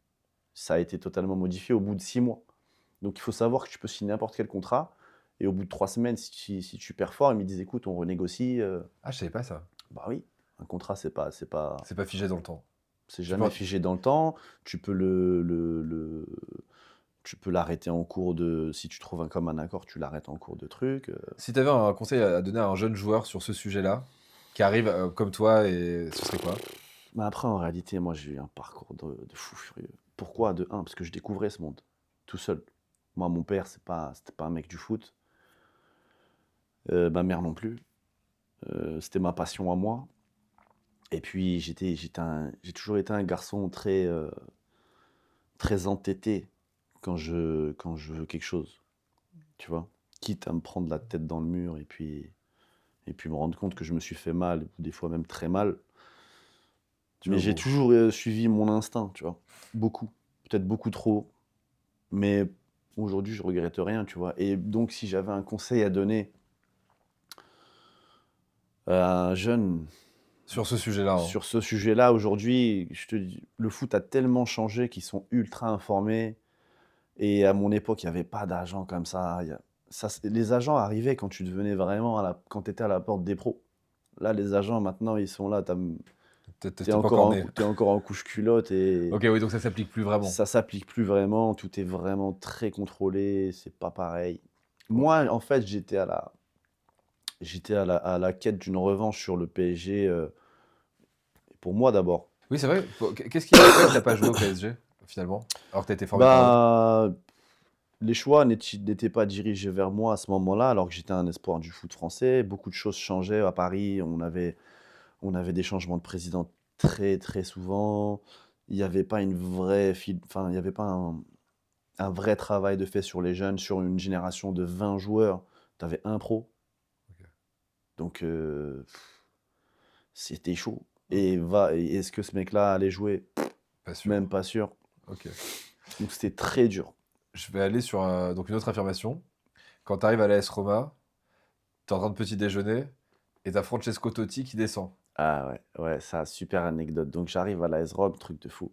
ça a été totalement modifié au bout de 6 mois. Donc, il faut savoir que tu peux signer n'importe quel contrat. Et au bout de 3 semaines, si tu performes, ils me disent, écoute, on renégocie. Ah, je savais pas ça. Bah oui, un contrat, c'est pas, C'est pas figé dans le temps. c'est Tu jamais peux... figé dans le temps. Tu peux tu peux l'arrêter en cours de. Si tu trouves un commun accord, tu l'arrêtes en cours de truc. Si t'avais un conseil à donner à un jeune joueur sur ce sujet-là, qui arrive comme toi, et ce serait quoi? Mais après, en réalité, moi, j'ai eu un parcours de fou furieux. Pourquoi? De un, parce que je découvrais ce monde tout seul. Moi, mon père, c'était pas un mec du foot. Ma mère non plus. C'était ma passion à moi. Et puis, j'ai toujours été un garçon très entêté quand je veux quelque chose. Tu vois? Quitte à me prendre la tête dans le mur et puis me rendre compte que je me suis fait mal, ou des fois même très mal. Tu Mais vois, j'ai bon. toujours suivi mon instinct, tu vois. Beaucoup. Peut-être beaucoup trop. Mais aujourd'hui, je regrette rien, tu vois. Et donc, si j'avais un conseil à donner à un jeune Sur ce sujet-là, hein. sur ce sujet-là, aujourd'hui, je te dis, le foot a tellement changé qu'ils sont ultra informés. Et à mon époque, il n'y avait pas d'agents comme ça. Les agents arrivaient quand tu devenais vraiment quand tu étais à la porte des pros. Là, les agents, maintenant, ils sont là. T'es T'es pas encore né. t'es encore en couche culotte et Ok, oui, donc ça s'applique plus vraiment. ça s'applique plus vraiment. Tout est vraiment très contrôlé. C'est pas pareil. Bon. Moi, en fait, j'étais à la quête d'une revanche sur le PSG. Pour moi, d'abord. Oui, c'est vrai. Qu'est-ce qui a fait que t'as pas joué au PSG, finalement? Alors que t'as été formé par eux? Bah, les choix n'étaient pas dirigés vers moi à ce moment-là, alors que j'étais un espoir du foot français. Beaucoup de choses changeaient à Paris. On avait des changements de président très, très souvent. Il n'y avait pas enfin, il n'y avait pas un vrai travail de fait sur les jeunes. Sur une génération de 20 joueurs, tu avais un pro. Ok. Donc, c'était chaud. Et est-ce que ce mec-là allait jouer? Pas sûr. Même pas sûr. Ok. Donc, c'était très dur. Je vais aller sur donc une autre affirmation. Quand t'arrives à l'AS Roma, t'es en train de petit déjeuner, et t'as Francesco Totti qui descend. Ah ouais, ouais, ça, super anecdote. Donc, j'arrive à l'AS Rome, truc de fou.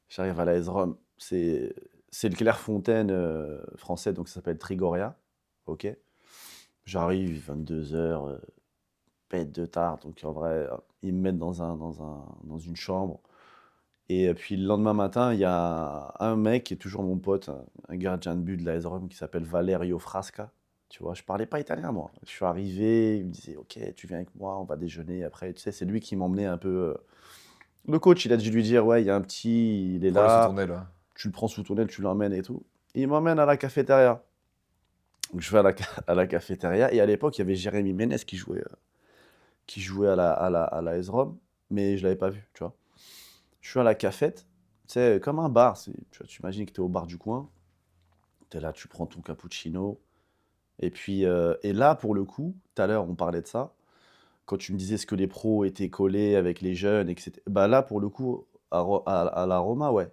J'arrive à l'AS Rome, c'est le Clairefontaine français, donc ça s'appelle Trigoria. Ok. J'arrive, 22h, pète de tard. Donc en vrai, ils me mettent dans une chambre. Et puis le lendemain matin, il y a un mec qui est toujours mon pote, un gardien de but de l'AS Rome qui s'appelle Valerio Frasca. Tu vois, je parlais pas italien moi. Je suis arrivé, il me disait ok, tu viens avec moi, on va déjeuner après. Tu sais, c'est lui qui m'emmenait un peu. Le coach, il a dû lui dire ouais, il y a un petit, il est Prends-le sous ton là, aile, là. tu le prends sous ton aile, tu l'emmènes et tout. Et il m'emmène à la cafétéria. Donc je vais à la cafétéria et à l'époque, il y avait Jérémy Ménez qui jouait à la AS Rome, mais je l'avais pas vu, tu vois. Je suis à la cafette, tu sais, comme un bar. Tu imagines que tu es au bar du coin, tu es là, tu prends ton cappuccino. Et puis, et là, pour le coup, tout à l'heure, on parlait de ça. Quand tu me disais ce que les pros étaient collés avec les jeunes, etc. Bah là, pour le coup, à la Roma, ouais.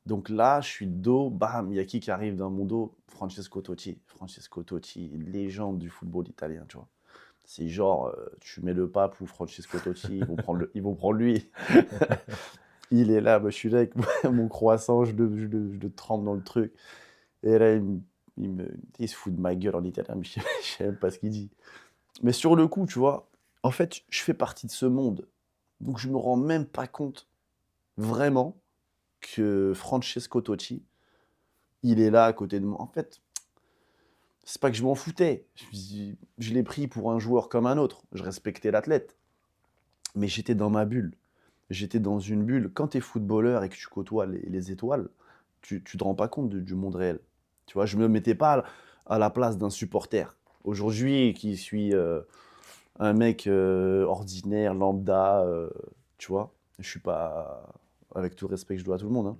Donc là, je suis de dos, bam, il y a qui arrive dans mon dos? Francesco Totti. Francesco Totti, légende du football italien, tu vois. C'est genre, tu mets le pape ou Francesco Totti, ils vont prendre lui. Il est là, moi, je suis là avec mon croissant, je le trempe dans le truc. Et là, il se fout de ma gueule en italien, mais je sais même pas ce qu'il dit. Mais sur le coup, tu vois, en fait, je fais partie de ce monde. Donc je me rends même pas compte, vraiment, que Francesco Totti, il est là à côté de moi. En fait, c'est pas que je m'en foutais. Je l'ai pris pour un joueur comme un autre. Je respectais l'athlète. Mais j'étais dans ma bulle. J'étais dans une bulle. Quand tu es footballeur et que tu côtoies les étoiles, tu te rends pas compte du monde réel. Tu vois, je me mettais pas à la place d'un supporter. Aujourd'hui, qui suis un mec ordinaire, lambda, tu vois, je suis pas, avec tout le respect que je dois à tout le monde, hein.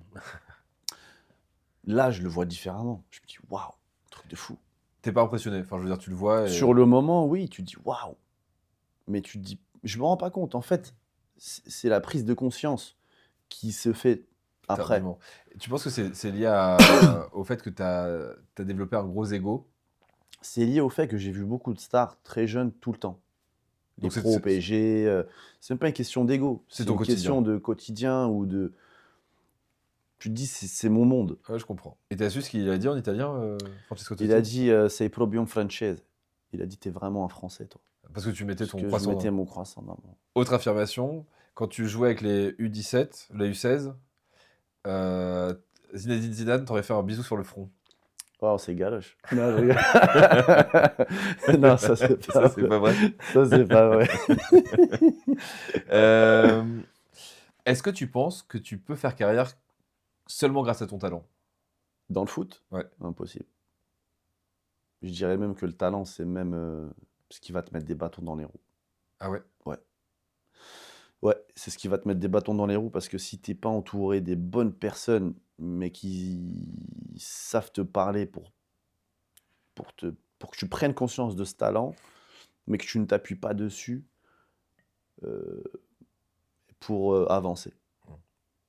Là, je le vois différemment. Je me dis, waouh, truc de fou. T'es pas impressionné, enfin je veux dire, tu le vois et... Sur le moment, oui, tu te dis, waouh. Mais tu te dis, je me rends pas compte. En fait, c'est la prise de conscience qui se fait après. Tardivement. Tu penses que c'est lié au fait que tu as développé un gros ego? C'est lié au fait que j'ai vu beaucoup de stars très jeunes tout le temps. Les Donc pros au PSG, c'est même pas une question d'ego, c'est c'est ton une quotidien. question de quotidien ou de. Tu te dis, c'est mon monde. Ouais, je comprends. Et t'as su ce qu'il a dit en italien, Francesco Il a Totti? dit, sei proprio un francese. Il a dit, t'es vraiment un français, toi. Parce que tu mettais Parce ton que je croissant mettais mon croissant dans mon. Autre affirmation, quand tu jouais avec les U17, la U16, euh, Zinedine Zidane t'aurait fait un bisou sur le front. Oh, c'est galoche. Non, je rigole. Non, ça, c'est pas Ça, c'est vrai. pas vrai. Ça, c'est pas vrai. Euh, Est-ce que tu penses que tu peux faire carrière seulement grâce à ton talent? Dans le foot, Ouais. impossible. Je dirais même que le talent, c'est même ce qui va te mettre des bâtons dans les roues. Ah ouais? Ouais. Ouais, c'est ce qui va te mettre des bâtons dans les roues parce que si t'es pas entouré des bonnes personnes, mais qui savent te parler pour que tu prennes conscience de ce talent, mais que tu ne t'appuies pas dessus euh, pour avancer.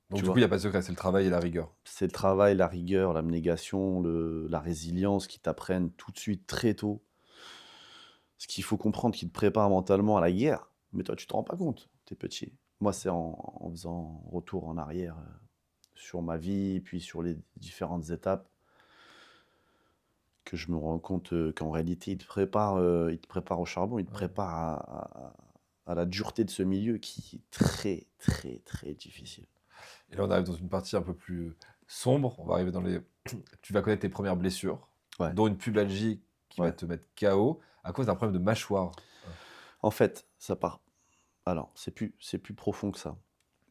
Donc Tu du coup, il vois, n'y a pas de secret, c'est le travail et la rigueur. c'est le travail, la rigueur, l'abnégation, la résilience qui t'apprennent tout de suite très tôt. Ce qu'il faut comprendre qui te prépare mentalement à la guerre. Mais toi, tu te rends pas compte, t'es petit. Moi, c'est en faisant retour en arrière sur ma vie, puis sur les différentes étapes, que je me rends compte qu'en réalité, il te prépare au charbon, il te Ouais. prépare à la dureté de ce milieu qui est très, très, très difficile. Et là, on arrive dans une partie un peu plus sombre. On va arriver dans les... Tu vas connaître tes premières blessures, Ouais, dont une pubalgie qui va ouais. te mettre KO à cause d'un problème de mâchoire. En fait, ça part. Alors, c'est plus profond que ça.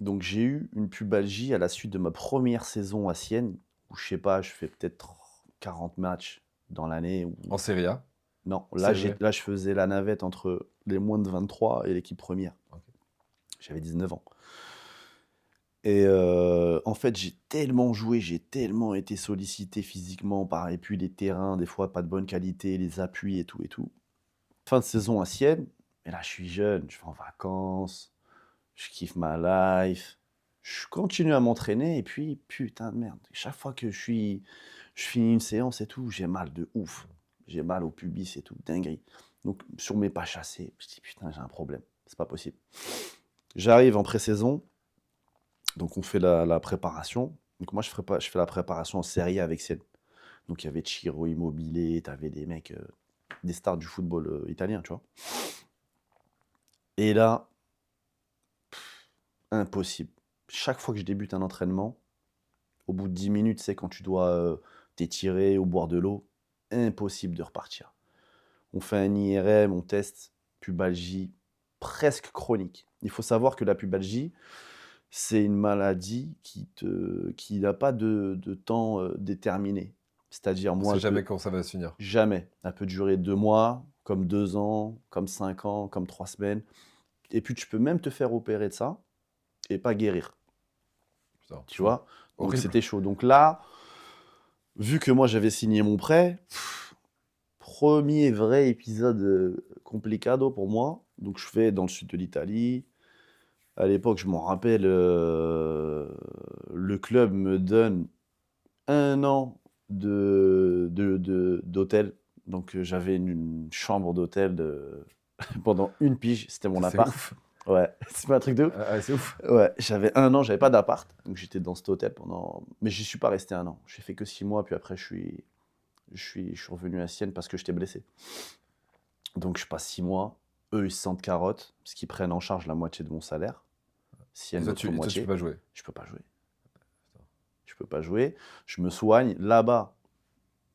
Donc, j'ai eu une pubalgie à la suite de ma première saison à Sienne, où je sais pas, je fais peut-être 40 matchs dans l'année. En Serie A, Non, CG. là, je faisais la navette entre les moins de 23 et l'équipe première. Ok. J'avais 19 ans. Et en fait, j'ai tellement joué, j'ai tellement été sollicité physiquement par, et puis les terrains, des fois pas de bonne qualité, les appuis et tout et tout. Fin de saison à Sienne, et là, je suis jeune, je vais en vacances, je kiffe ma life. Je continue à m'entraîner et puis, putain de merde, chaque fois que je finis une séance et tout, j'ai mal de ouf. J'ai mal au pubis et tout, dinguerie. Donc, sur mes pas chassés, je dis putain, j'ai un problème, c'est pas possible. J'arrive en pré-saison, donc on fait la préparation. Donc, moi, je fais la préparation en Serie A avec Sienne. Donc, il y avait Ciro Immobilier, t'avais des mecs, des stars du football italien, tu vois. Et là, impossible. Chaque fois que je débute un entraînement, au bout de 10 minutes, c'est quand tu dois t'étirer ou boire de l'eau, impossible de repartir. On fait un IRM, on teste, pubalgie presque chronique. Il faut savoir que la pubalgie, c'est une maladie qui n'a pas de temps déterminé. C'est-à-dire, On moi, sait jamais quand ça va se finir. jamais. Elle peut durer 2 mois, comme 2 ans, comme 5 ans, comme 3 semaines. Et puis, tu peux même te faire opérer de ça et pas guérir. Putain, tu chaud. vois. Donc Horrible. c'était chaud. Donc là, vu que moi j'avais signé mon prêt, premier vrai épisode complicado pour moi. Donc je vais dans le sud de l'Italie. À l'époque, je m'en rappelle, le club me donne 1 an d'hôtel. Donc j'avais une chambre d'hôtel pendant une pige. C'était mon C'est appart. ouf. Ouais, c'est pas un truc de ouf. Ah, c'est ouf. Ouais, j'avais 1 an, j'avais pas d'appart. Donc j'étais dans cet hôtel pendant. Mais j'y suis pas resté 1 an. J'ai fait que 6 mois, puis après je suis revenu à Sienne parce que j'étais blessé. Donc je passe 6 mois. Eux, ils se sentent carottes, parce qu'ils prennent en charge la moitié de mon salaire. Et Sienne, toi, l'autre tu peux moitié. pas jouer. Je peux pas jouer. Je peux pas jouer. Je me soigne. Là-bas,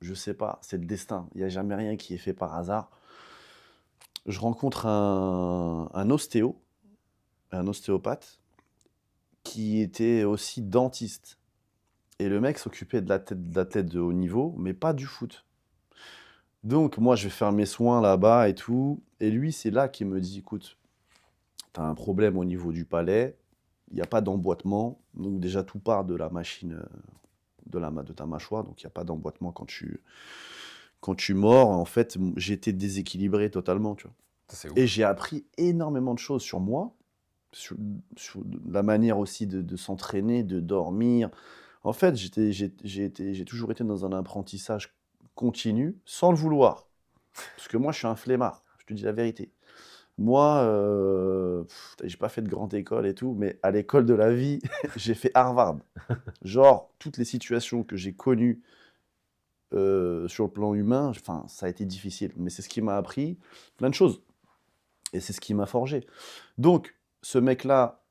je sais pas, c'est le destin. Il n'y a jamais rien qui est fait par hasard. Je rencontre un ostéopathe, qui était aussi dentiste. Et le mec s'occupait de l'athlète de haut niveau, mais pas du foot. Donc moi, je vais faire mes soins là-bas et tout. Et lui, c'est là qu'il me dit, écoute, tu as un problème au niveau du palais, il n'y a pas d'emboîtement. Donc déjà, tout part de la machine, de ta mâchoire. Donc il n'y a pas d'emboîtement quand tu mords. En fait, j'étais déséquilibré totalement, tu vois. C'est Et ouf. j'ai appris énormément de choses sur moi, sur la manière aussi de s'entraîner, de dormir. En fait, j'ai toujours été dans un apprentissage continu, sans le vouloir. Parce que moi, je suis un flemmard, je te dis la vérité. Moi, j'ai pas fait de grande école et tout, mais à l'école de la vie, j'ai fait Harvard. Genre, toutes les situations que j'ai connues sur le plan humain, enfin, ça a été difficile. Mais c'est ce qui m'a appris plein de choses. Et c'est ce qui m'a forgé. Donc, ce mec-là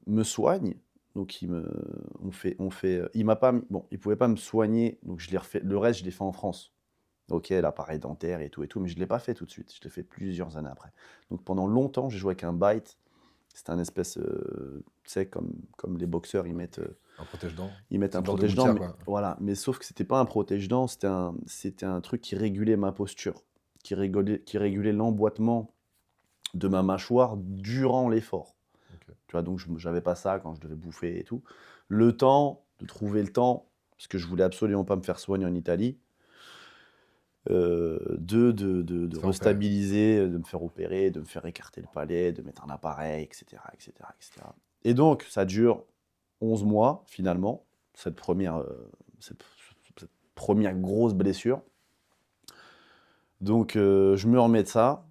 me soigne. Donc, il m'a pas, bon, il pouvais pas me soigner. Donc, je l'ai refait. Le reste, je l'ai fait en France. Ok, l'appareil dentaire et tout, mais je l'ai pas fait tout de suite. Je l'ai fait plusieurs années après. Donc, pendant longtemps, j'ai joué avec un bite. C'était un espèce, tu sais, comme les boxeurs, Un protège-dents. ils mettent C'est un une genre de protège-dents, gouttière, mais quoi. voilà. Mais sauf que c'était pas un protège-dents, c'était un truc qui régulait ma posture, qui régulait l'emboîtement de ma mâchoire durant l'effort. Ok. Tu vois, donc j'avais pas ça quand je devais bouffer et tout. Le temps, de trouver le temps, parce que je voulais absolument pas me faire soigner en Italie, de Se faire opérer. restabiliser, de me faire opérer, de me faire écarter le palais, de mettre un appareil, etc., etc., etc. Et donc, ça dure 11 mois, finalement, cette première grosse blessure. Donc, je me remets de ça.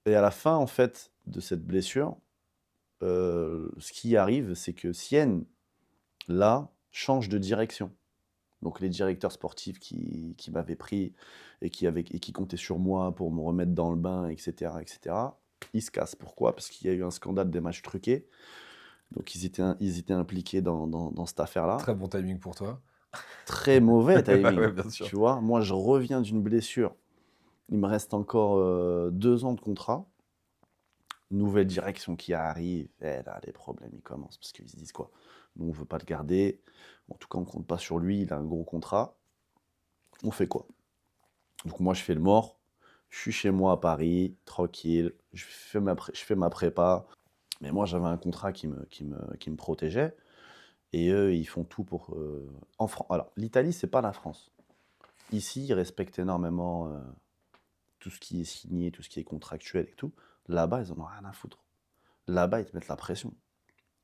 Et à la fin, en fait, de cette blessure, ce qui arrive, c'est que Sienne, là, change de direction. Donc les directeurs sportifs qui m'avaient pris et qui comptaient sur moi pour me remettre dans le bain, etc., ils se cassent. Pourquoi ? Parce qu'il y a eu un scandale des matchs truqués. Donc ils étaient impliqués dans cette affaire-là. Très bon timing pour toi. Très mauvais Bah timing, ouais, bien sûr. tu vois. Moi, je reviens d'une blessure. Il me reste encore 2 ans de contrat. Nouvelle direction qui arrive, et là, les problèmes, ils commencent. Parce qu'ils se disent quoi ? Nous, on veut pas le garder. En tout cas, on compte pas sur lui, il a un gros contrat. On fait quoi ? Donc moi, je fais le mort. Je suis chez moi à Paris, tranquille. Je fais ma prépa. Mais moi, j'avais un contrat qui me protégeait. Et eux, ils font tout pour... Alors, l'Italie, c'est pas la France. Ici, ils respectent énormément tout ce qui est signé, tout ce qui est contractuel et tout. Là-bas, ils en ont rien à foutre. Là-bas, ils te mettent la pression.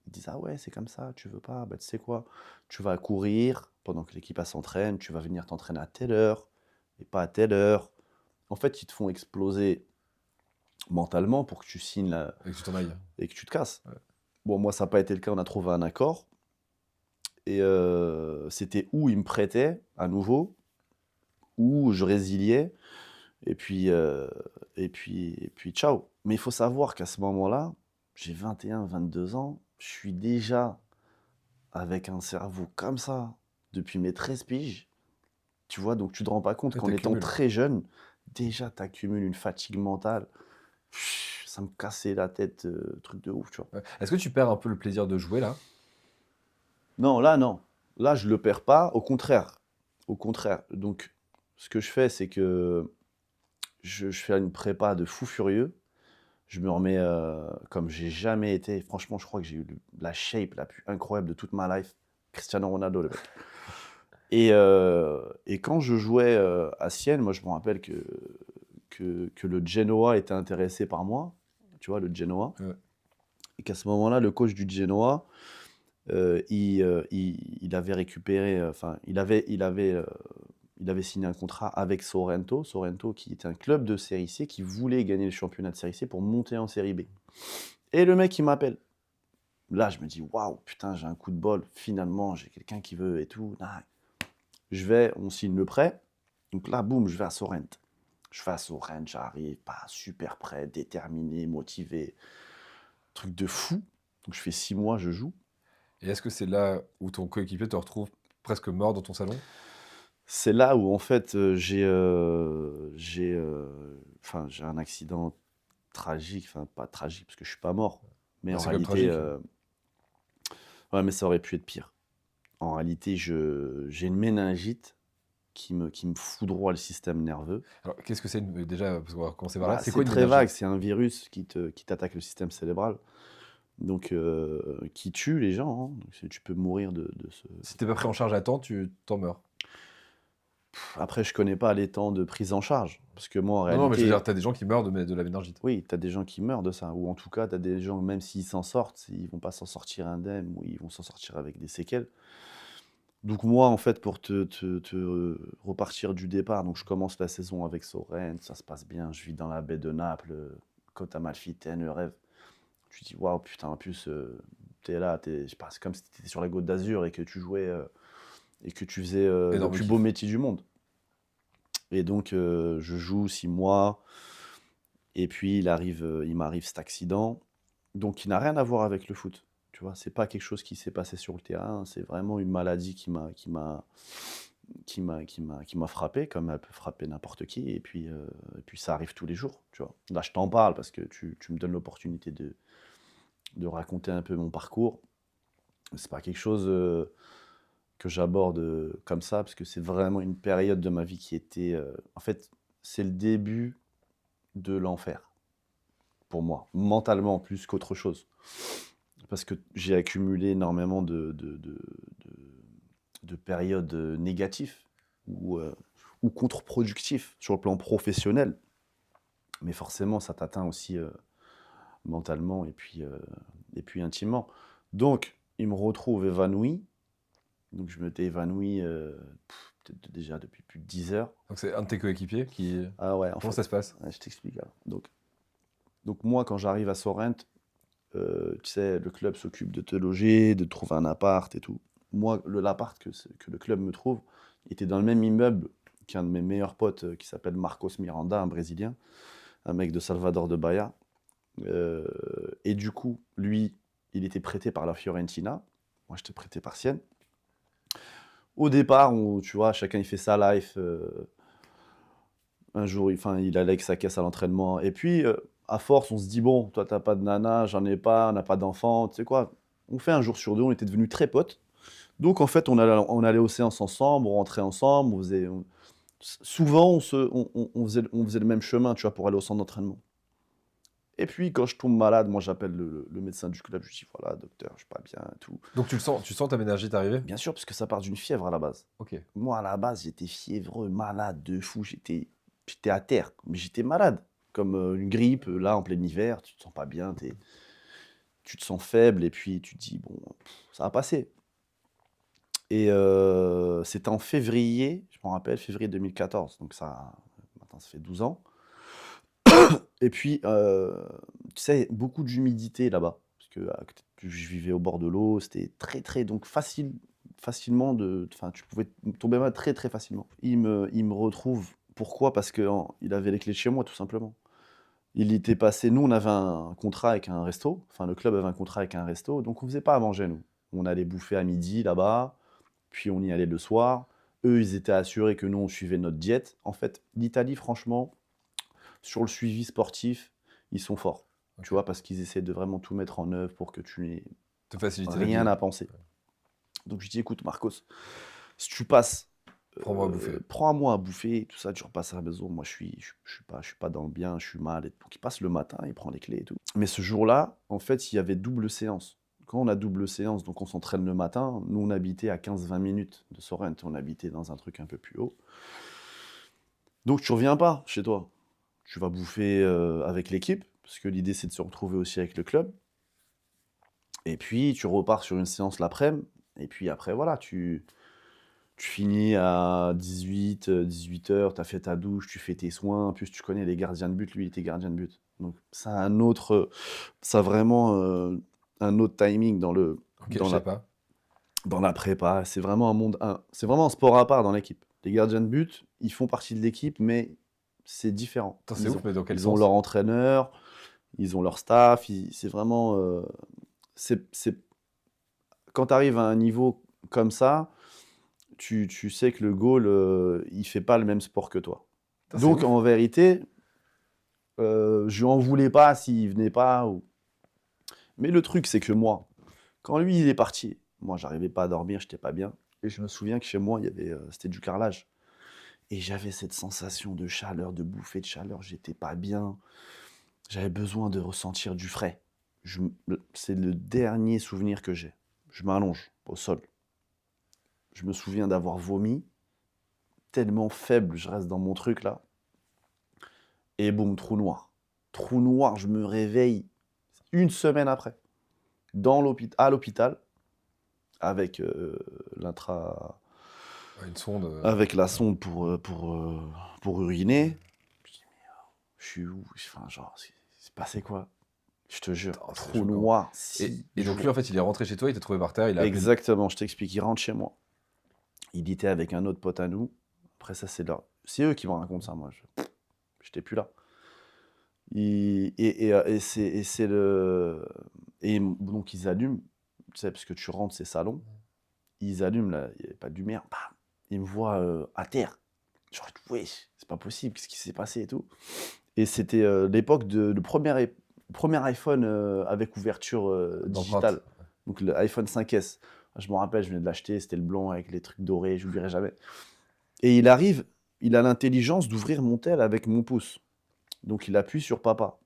Ils disent, ah ouais, c'est comme ça, tu veux pas, bah tu sais quoi, tu vas courir pendant que l'équipe elle s'entraîne, tu vas venir t'entraîner à telle heure et pas à telle heure. En fait, ils te font exploser mentalement pour que tu signes Et que tu t'en ailles. et que tu te casses. Ouais. Bon, moi, ça n'a pas été le cas, on a trouvé un accord. Et c'était où ils me prêtaient à nouveau, où je résiliais, et puis ciao. Mais il faut savoir qu'à ce moment-là, j'ai 21, 22 ans, je suis déjà avec un cerveau comme ça depuis mes 13 piges. Tu vois, donc tu te rends pas compte Ouais, qu'en étant t'accumules. très jeune, déjà tu accumules une fatigue mentale. Ça me cassait la tête, truc de ouf, tu vois. Ouais. Est-ce que tu perds un peu le plaisir de jouer là? Non, là, non. Là, je le perds pas, au contraire. Au contraire. Donc, ce que je fais, c'est que je fais une prépa de fou furieux. Je me remets comme j'ai jamais été. Franchement, je crois que j'ai eu la shape la plus incroyable de toute ma life. Cristiano Ronaldo, le mec. Et quand je jouais à Sienne, moi, je me rappelle que le Genoa était intéressé par moi. Tu vois, le Genoa. Ouais. Et qu'à ce moment-là, le coach du Genoa, il avait récupéré, enfin, il avait signé un contrat avec Sorrento, qui était un club de Série C qui voulait gagner le championnat de Série C pour monter en Série B. Et le mec, il m'appelle. Là, je me dis, waouh, putain, j'ai un coup de bol. Finalement, j'ai quelqu'un qui veut et tout. Nah. On signe le prêt. Donc là, boum, je vais à Sorrento. Je vais à Sorrento, j'arrive, pas super prêt, déterminé, motivé. Truc de fou. Donc je fais 6 mois, je joue. Et est-ce que c'est là où ton coéquipier te retrouve presque mort dans ton salon? C'est là où en fait enfin, j'ai un accident tragique, enfin pas tragique parce que je suis pas mort, mais Bah, en c'est quand même réalité, tragique. ouais, mais ça aurait pu être pire. En réalité, j'ai une méningite qui me foudroie le système nerveux. Alors, qu'est-ce que c'est déjà, parce qu'on va commencer par là. Bah, C'est quoi c'est une très vague, méningite? c'est un virus qui t'attaque le système cérébral, donc qui tue les gens, hein. Donc, tu peux mourir de ce. Si t'es pas pris en charge à temps, tu t'en meurs. Après, je connais pas les temps de prise en charge, parce que moi, en Non, non, mais je veux dire, réalité, t'as des gens qui meurent de la méningite. oui, tu as des gens qui meurent de ça, ou en tout cas, tu as des gens, même s'ils s'en sortent, ils vont pas s'en sortir indemnes, ou ils vont s'en sortir avec des séquelles. Donc moi, en fait, pour repartir du départ, donc je commence la saison avec Sorrento, ça se passe bien, je vis dans la baie de Naples, Côte Amalfitaine, le rêve. Tu te dis, waouh, putain, en plus, t'es là, je sais pas, c'est comme si t'étais sur la Côte d'Azur et que tu jouais, et que tu faisais le Énorme plus beau kiff. métier du monde. Et donc, je joue 6 mois, et puis il m'arrive cet accident. Donc, qui n'a rien à voir avec le foot. Tu vois, c'est pas quelque chose qui s'est passé sur le terrain, c'est vraiment une maladie qui m'a frappé, comme elle peut frapper n'importe qui. Et puis ça arrive tous les jours. Tu vois. Là, je t'en parle parce que tu me donnes l'opportunité de raconter un peu mon parcours. C'est pas quelque chose que j'aborde comme ça, parce que c'est vraiment une période de ma vie qui était. En fait, c'est le début de l'enfer pour moi, mentalement plus qu'autre chose. Parce que j'ai accumulé énormément de périodes négatives ou contre-productives sur le plan professionnel. Mais forcément, ça t'atteint aussi mentalement et puis intimement. Donc, il me retrouve évanoui. Donc, je m'étais évanoui peut-être déjà depuis plus de 10 heures. Donc, c'est un de tes coéquipiers qui. Ah ouais, en Comment fait, ça se passe? ouais, je t'explique alors. Donc moi, quand j'arrive à Sorrento, tu sais, le club s'occupe de te loger, de trouver un appart et tout. Moi, l'appart que le club me trouve était dans le même immeuble qu'un de mes meilleurs potes qui s'appelle Marcos Miranda, un Brésilien, un mec de Salvador de Bahia. Et du coup, lui, il était prêté par la Fiorentina. Moi, j'étais prêté par Sienne. Au départ, tu vois, chacun il fait sa life. Un jour, il allait avec sa caisse à l'entraînement. Et puis, à force, on se dit, bon, toi, t'as pas de nana, j'en ai pas, on n'a pas d'enfant. Tu sais quoi, on fait un jour sur deux, on était devenus très potes. Donc, en fait, on allait aux séances ensemble, on rentrait ensemble. Souvent, on faisait le même chemin, tu vois, pour aller au centre d'entraînement. Et puis, quand je tombe malade, moi, j'appelle le médecin du club. Je lui dis, voilà, docteur, je suis pas bien et tout. Donc, tu sens ta méningite arriver? Bien sûr, parce que ça part d'une fièvre à la base. Ok. Moi, à la base, j'étais fiévreux, malade de fou. J'étais à terre, mais j'étais malade. Comme une grippe, là, en plein hiver, tu te sens pas bien, tu te sens faible, et puis tu te dis, bon, ça va passer. Et c'était en février, je m'en rappelle, février 2014, donc maintenant ça fait 12 ans. Et puis, tu sais, beaucoup d'humidité là-bas, parce que je vivais au bord de l'eau, c'était très, très, donc facilement, enfin, tu pouvais tomber malade très, très facilement. Il me retrouve, pourquoi? Parce qu'il avait les clés de chez moi, tout simplement. Il était passé, nous, on avait un contrat avec un resto, enfin, le club avait un contrat avec un resto, donc on faisait pas à manger, nous. On allait bouffer à midi là-bas, puis on y allait le soir. Eux, ils étaient assurés que nous, on suivait notre diète. En fait, l'Italie, franchement, sur le suivi sportif, ils sont forts. Ok. Tu vois, parce qu'ils essaient de vraiment tout mettre en œuvre pour que tu n'aies Te faciliter la rien vie. à penser. Donc je dis, écoute, Marcos, si tu passes Prends-moi à bouffer. Prends-moi à bouffer, tout ça, tu repasses à la maison. Moi, je suis pas dans le bien, je suis mal. Donc, il passe le matin, il prend les clés et tout. Mais ce jour-là, en fait, il y avait double séance. Quand on a double séance, donc on s'entraîne le matin. Nous, on habitait à 15-20 minutes de Sorrent. On habitait dans un truc un peu plus haut. Donc, tu reviens pas chez toi. Tu vas bouffer avec l'équipe, parce que l'idée, c'est de se retrouver aussi avec le club. Et puis, tu repars sur une séance l'après-midi. Et puis après, voilà, tu finis à 18h, tu as fait ta douche, tu fais tes soins. En plus, tu connais les gardiens de but. Lui, il était gardien de but. Donc, ça a vraiment un autre timing Ok, je dans sais la, pas. dans la prépa. C'est vraiment c'est vraiment un sport à part dans l'équipe. Les gardiens de but, ils font partie de l'équipe, mais c'est différent. Attends, c'est ouf, mais dans quel Ils ont leur sens? entraîneur, ils ont leur staff. C'est vraiment. C'est quand tu arrives à un niveau comme ça, tu sais que le goal, il fait pas le même sport que toi. Putain, c'est Donc ouf. en vérité, je lui en voulais pas s'il venait pas. Mais le truc, c'est que moi, quand lui il est parti, moi j'arrivais pas à dormir, j'étais pas bien. Et je me souviens que chez moi, c'était du carrelage. Et j'avais cette sensation de chaleur, de bouffée de chaleur. J'étais pas bien. J'avais besoin de ressentir du frais. C'est le dernier souvenir que j'ai. Je m'allonge au sol. Je me souviens d'avoir vomi, tellement faible, je reste dans mon truc là. Et boum, trou noir. Trou noir, je me réveille une semaine après, à l'hôpital, avec Ouais, une sonde. avec la sonde pour uriner. Je dis, mais je suis où? Enfin, genre, c'est passé quoi? Je te jure, Putain, c'est trou choquant. noir, Et donc lui, en fait, il est rentré chez toi, il t'a trouvé par terre, il a appelé. Exactement, je t'explique, il rentre chez moi. Il était avec un autre pote à nous. Après ça, c'est eux qui me racontent ça, moi. J'étais plus là. C'est le. Donc ils allument, tu sais, parce que tu rentres, c'est salon. Ils allument, là, il n'y avait pas de lumière. Bam, ils me voient à terre. Genre, oui, c'est pas possible, qu'est-ce qui s'est passé et tout. Et c'était l'époque le premier iPhone avec ouverture D'empreinte. digitale. Donc le iPhone 5S. Je me rappelle, je venais de l'acheter, c'était le blanc avec les trucs dorés, je n'oublierai jamais. Et il arrive, il a l'intelligence d'ouvrir mon tel avec mon pouce. Donc il appuie sur papa.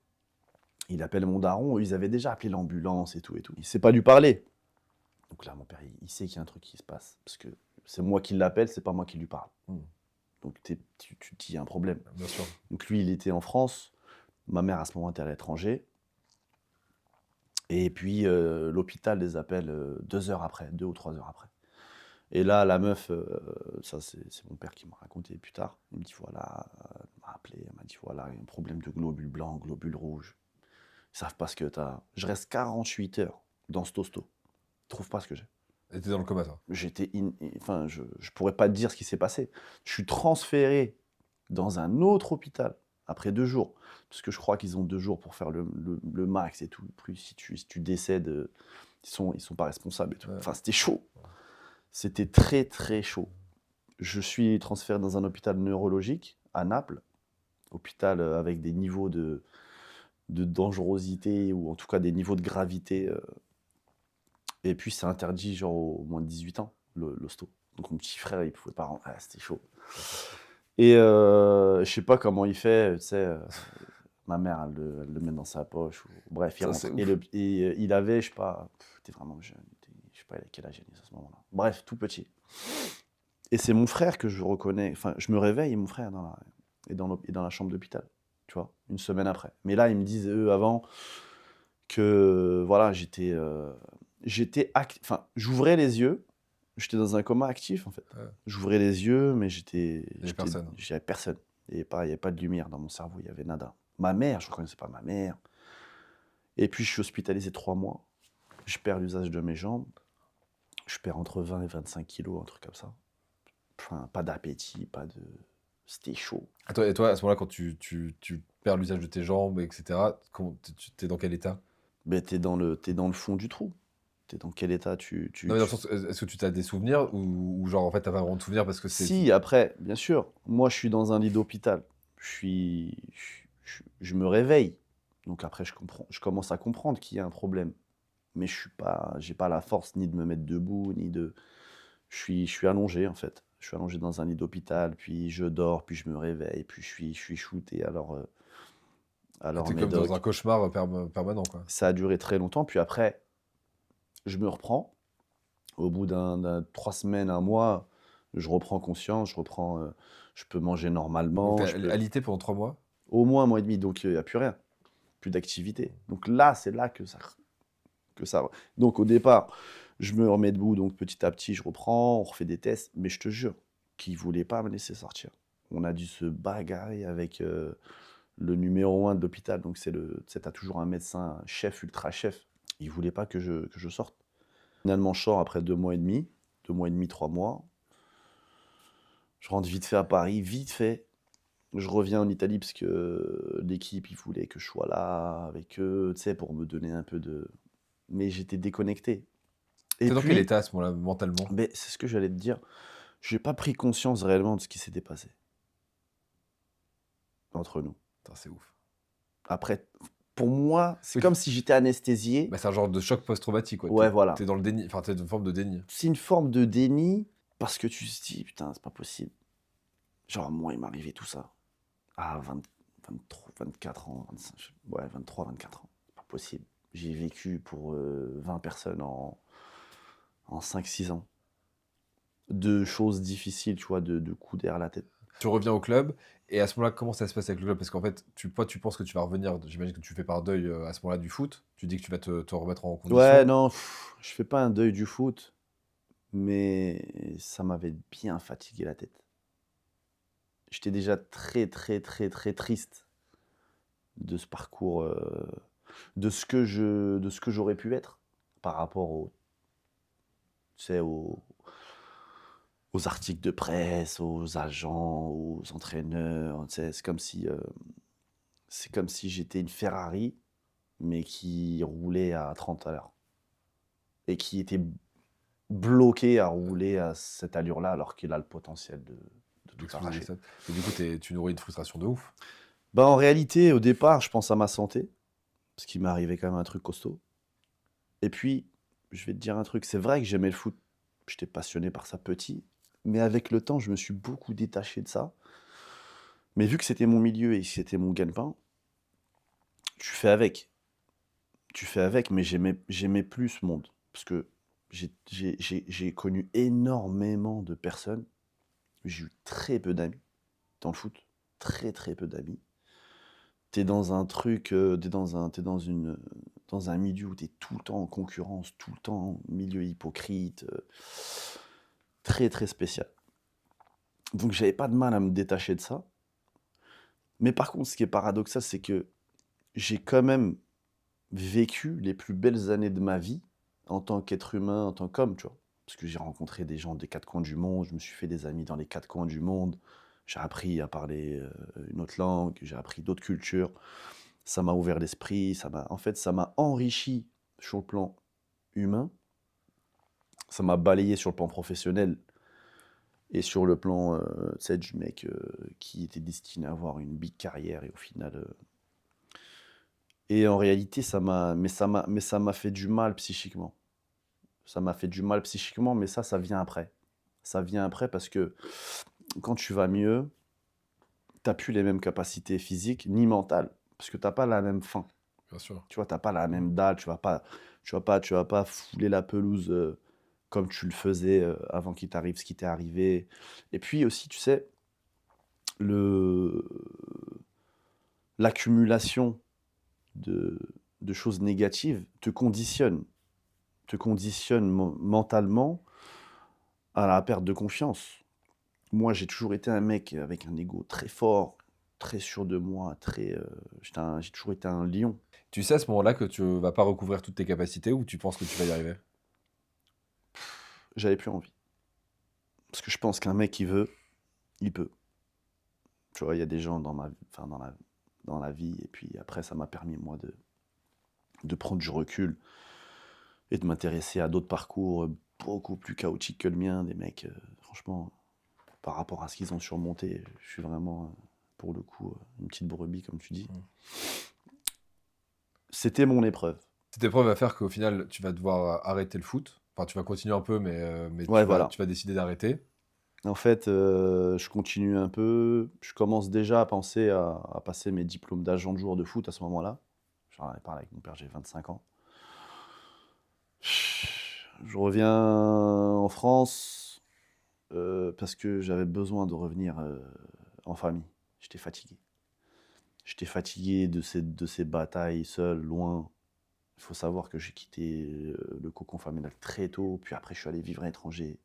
Il appelle mon daron, ils avaient déjà appelé l'ambulance et tout et tout. Il sait pas lui parler. Donc là, mon père, il sait qu'il y a un truc qui se passe. Parce que c'est moi qui l'appelle, c'est pas moi qui lui parle. Hmm. Donc tu te dis, il y a un problème. Bien sûr. Donc lui, il était en France. Ma mère, à ce moment, était à l'étranger. Et puis, l'hôpital les appelle 2 heures après, 2 ou 3 heures après. Et là, la meuf, ça c'est mon père qui m'a raconté plus tard. Il me dit, voilà, elle m'a appelé, elle m'a dit, voilà, il y a un problème de globules blancs, globules rouges. Ils savent pas ce que t'as. Je reste 48 heures dans ce tosto. Ils trouvent pas ce que j'ai. Et t'es dans le coma, toi. Enfin, je pourrais pas te dire ce qui s'est passé. Je suis transféré dans un autre hôpital après 2 jours. Parce que je crois qu'ils ont 2 jours pour faire le max et tout. Plus si tu décèdes, ils sont pas responsables et tout. Ouais. Enfin, c'était chaud. C'était très très chaud. Je suis transféré dans un hôpital neurologique à Naples. Hôpital avec des niveaux de dangerosité ou en tout cas des niveaux de gravité. Et puis c'est interdit genre au moins de 18 ans, l'hosto. Donc mon petit frère, il pouvait pas rentrer. Ah, c'était chaud. Et je sais pas comment il fait, tu sais, ma mère, elle le met dans sa poche. Bref, il Ça, rentre. c'est Et, ouf. il avait, je sais pas, t'es vraiment jeune. Je sais pas quel âge il a à ce moment-là. Bref, tout petit. Et c'est mon frère que je reconnais. Enfin, je me réveille et mon frère est dans la chambre d'hôpital, tu vois, une semaine après. Mais là, ils me disent, eux, avant, que voilà, enfin, j'ouvrais les yeux, j'étais dans un coma actif en fait. Ouais. J'ouvrais les yeux, mais Il y avait personne. j'avais personne. Il y avait pas de lumière dans mon cerveau, il y avait nada. Ma mère, je reconnaissais pas ma mère. Et puis je suis hospitalisé 3 mois. Je perds l'usage de mes jambes. Je perds entre 20 et 25 kilos, un truc comme ça. Enfin, pas d'appétit, pas de. C'était chaud. Et toi, à ce moment-là, quand tu perds l'usage de tes jambes, etc., t'es dans quel état? Mais t'es dans le fond du trou. T'es dans quel état Non, mais dans le sens, est-ce que tu as des souvenirs ou genre, en fait, t'as pas vraiment de souvenirs parce que c'est. Si, après, bien sûr, moi je suis dans un lit d'hôpital. Je me réveille. Donc après, je commence à comprendre qu'il y a un problème. Mais j'ai pas la force ni de me mettre debout, ni de. Je suis allongé en fait. Je suis allongé dans un lit d'hôpital, puis je dors, puis je me réveille, puis je suis shooté. Alors T'es comme dans un médoc. cauchemar permanent, quoi. Ça a duré très longtemps, puis après, je me reprends. Au bout 3 semaines, un mois, je reprends conscience, je peux manger Donc normalement, t'as alité pendant 3 mois. au moins un mois et demi, donc il n'y a plus rien, plus d'activité. Donc là, c'est là que ça. Donc au départ, je me remets debout, donc petit à petit, je reprends, on refait des tests, mais je te jure qu'ils ne voulaient pas me laisser sortir. On a dû se bagarrer avec le numéro 1 de l'hôpital, donc tu sais, t'as toujours un médecin, un chef, ultra chef. Il ne voulait pas que je sorte. Finalement, je sors après 2 mois et demi, 3 mois. Je rentre vite fait à Paris, vite fait. Je reviens en Italie parce que l'équipe, il voulait que je sois là avec eux, tu sais, pour me donner un peu de... Mais j'étais déconnecté. Et T'es dans quel puis, état à ce moment-là, mentalement? mais c'est ce que j'allais te dire, j'ai pas pris conscience réellement de ce qui s'était passé entre nous. Putain, c'est ouf. Après, pour moi, c'est Oui. comme si j'étais anesthésié. Bah, c'est un genre de choc post-traumatique, quoi. Ouais, T'es voilà. dans le déni, enfin, t'es dans une forme de déni. C'est une forme de déni parce que tu te dis, putain, c'est pas possible. Genre, moi, il m'arrivait tout ça à 20, 23, 24 ans, 25, ouais, 23, 24 ans. C'est pas possible. J'ai vécu pour 20 personnes en 5-6 ans. De choses difficiles, tu vois, de coups derrière la tête. Tu reviens au club, et à ce moment-là, comment ça se passe avec le club? Parce qu'en fait, tu penses que tu vas revenir, j'imagine que tu fais par deuil à ce moment-là du foot. Tu dis que tu vas te remettre en Ouais, condition. non, je fais pas un deuil du foot, mais ça m'avait bien fatigué la tête. J'étais déjà très, très, très, très triste de ce parcours, de ce que j'aurais pu être par rapport tu sais, aux articles de presse, aux agents, aux entraîneurs. Tu sais, c'est comme si j'étais une Ferrari, mais qui roulait à 30 à l'heure et qui était bloqué à rouler à cette allure-là, alors qu'il a le potentiel de tout D'exploser des arracher. stats. Et du coup, tu nourris une frustration de ouf. Bah, en réalité, au départ, je pense à ma santé, parce qu'il m'est arrivé quand même un truc costaud. Et puis, je vais te dire un truc, c'est vrai que j'aimais le foot, j'étais passionné par ça petit, mais avec le temps, je me suis beaucoup détaché de ça. Mais vu que c'était mon milieu et que c'était mon gagne-pain, tu fais avec. Tu fais avec, mais j'aimais plus ce monde. Parce que j'ai connu énormément de personnes. J'ai eu très peu d'amis dans le foot. Très, très peu d'amis. T'es dans un truc, t'es dans un milieu où t'es tout le temps en concurrence, tout le temps milieu hypocrite, très, très spécial. Donc j'avais pas de mal à me détacher de ça. Mais par contre, ce qui est paradoxal, c'est que j'ai quand même vécu les plus belles années de ma vie en tant qu'être humain, en tant qu'homme, tu vois. Parce que j'ai rencontré des gens des 4 coins du monde, je me suis fait des amis dans les 4 coins du monde, j'ai appris à parler une autre langue, j'ai appris d'autres cultures, ça m'a ouvert l'esprit, ça m'a enrichi sur le plan humain, ça m'a balayé sur le plan professionnel et sur le plan, tu sais, du mec qui était destiné à avoir une big carrière et au final, et en réalité, mais ça m'a fait du mal psychiquement. Ça m'a fait du mal psychiquement, mais ça vient après. Ça vient après parce que quand tu vas mieux, t'as plus les mêmes capacités physiques ni mentales, parce que t'as pas la même faim. Bien sûr. Tu vois, t'as pas la même dalle, tu vas pas fouler la pelouse comme tu le faisais avant qu'il t'arrive ce qui t'est arrivé. Et puis aussi, tu sais, le l'accumulation de choses négatives te conditionne mentalement à la perte de confiance. Moi, j'ai toujours été un mec avec un ego très fort, très sûr de moi, j'ai toujours été un lion. Tu sais à ce moment-là que tu vas pas recouvrir toutes tes capacités, ou tu penses que tu vas y arriver? J'avais plus envie. Parce que je pense qu'un mec qui veut, il peut. Tu vois, il y a des gens enfin, dans la vie, et puis après, ça m'a permis, moi, de prendre du recul et de m'intéresser à d'autres parcours beaucoup plus chaotiques que le mien, des mecs, franchement, par rapport à ce qu'ils ont surmonté, je suis vraiment, pour le coup, une petite brebis, comme tu dis. Mm. C'était mon épreuve. Cette épreuve va faire qu'au final, tu vas devoir arrêter le foot. Enfin, tu vas continuer un peu, mais Ouais, tu vas, voilà. tu vas décider d'arrêter. En fait, je continue un peu. Je commence déjà à penser à passer mes diplômes d'agent de joueur de foot à ce moment-là. J'en avais parlé avec mon père, j'ai 25 ans. Je reviens en France, parce que j'avais besoin de revenir, en famille. J'étais fatigué. J'étais fatigué de ces batailles seul, loin. Il faut savoir que j'ai quitté, le cocon familial très tôt, puis après je suis allé vivre à l'étranger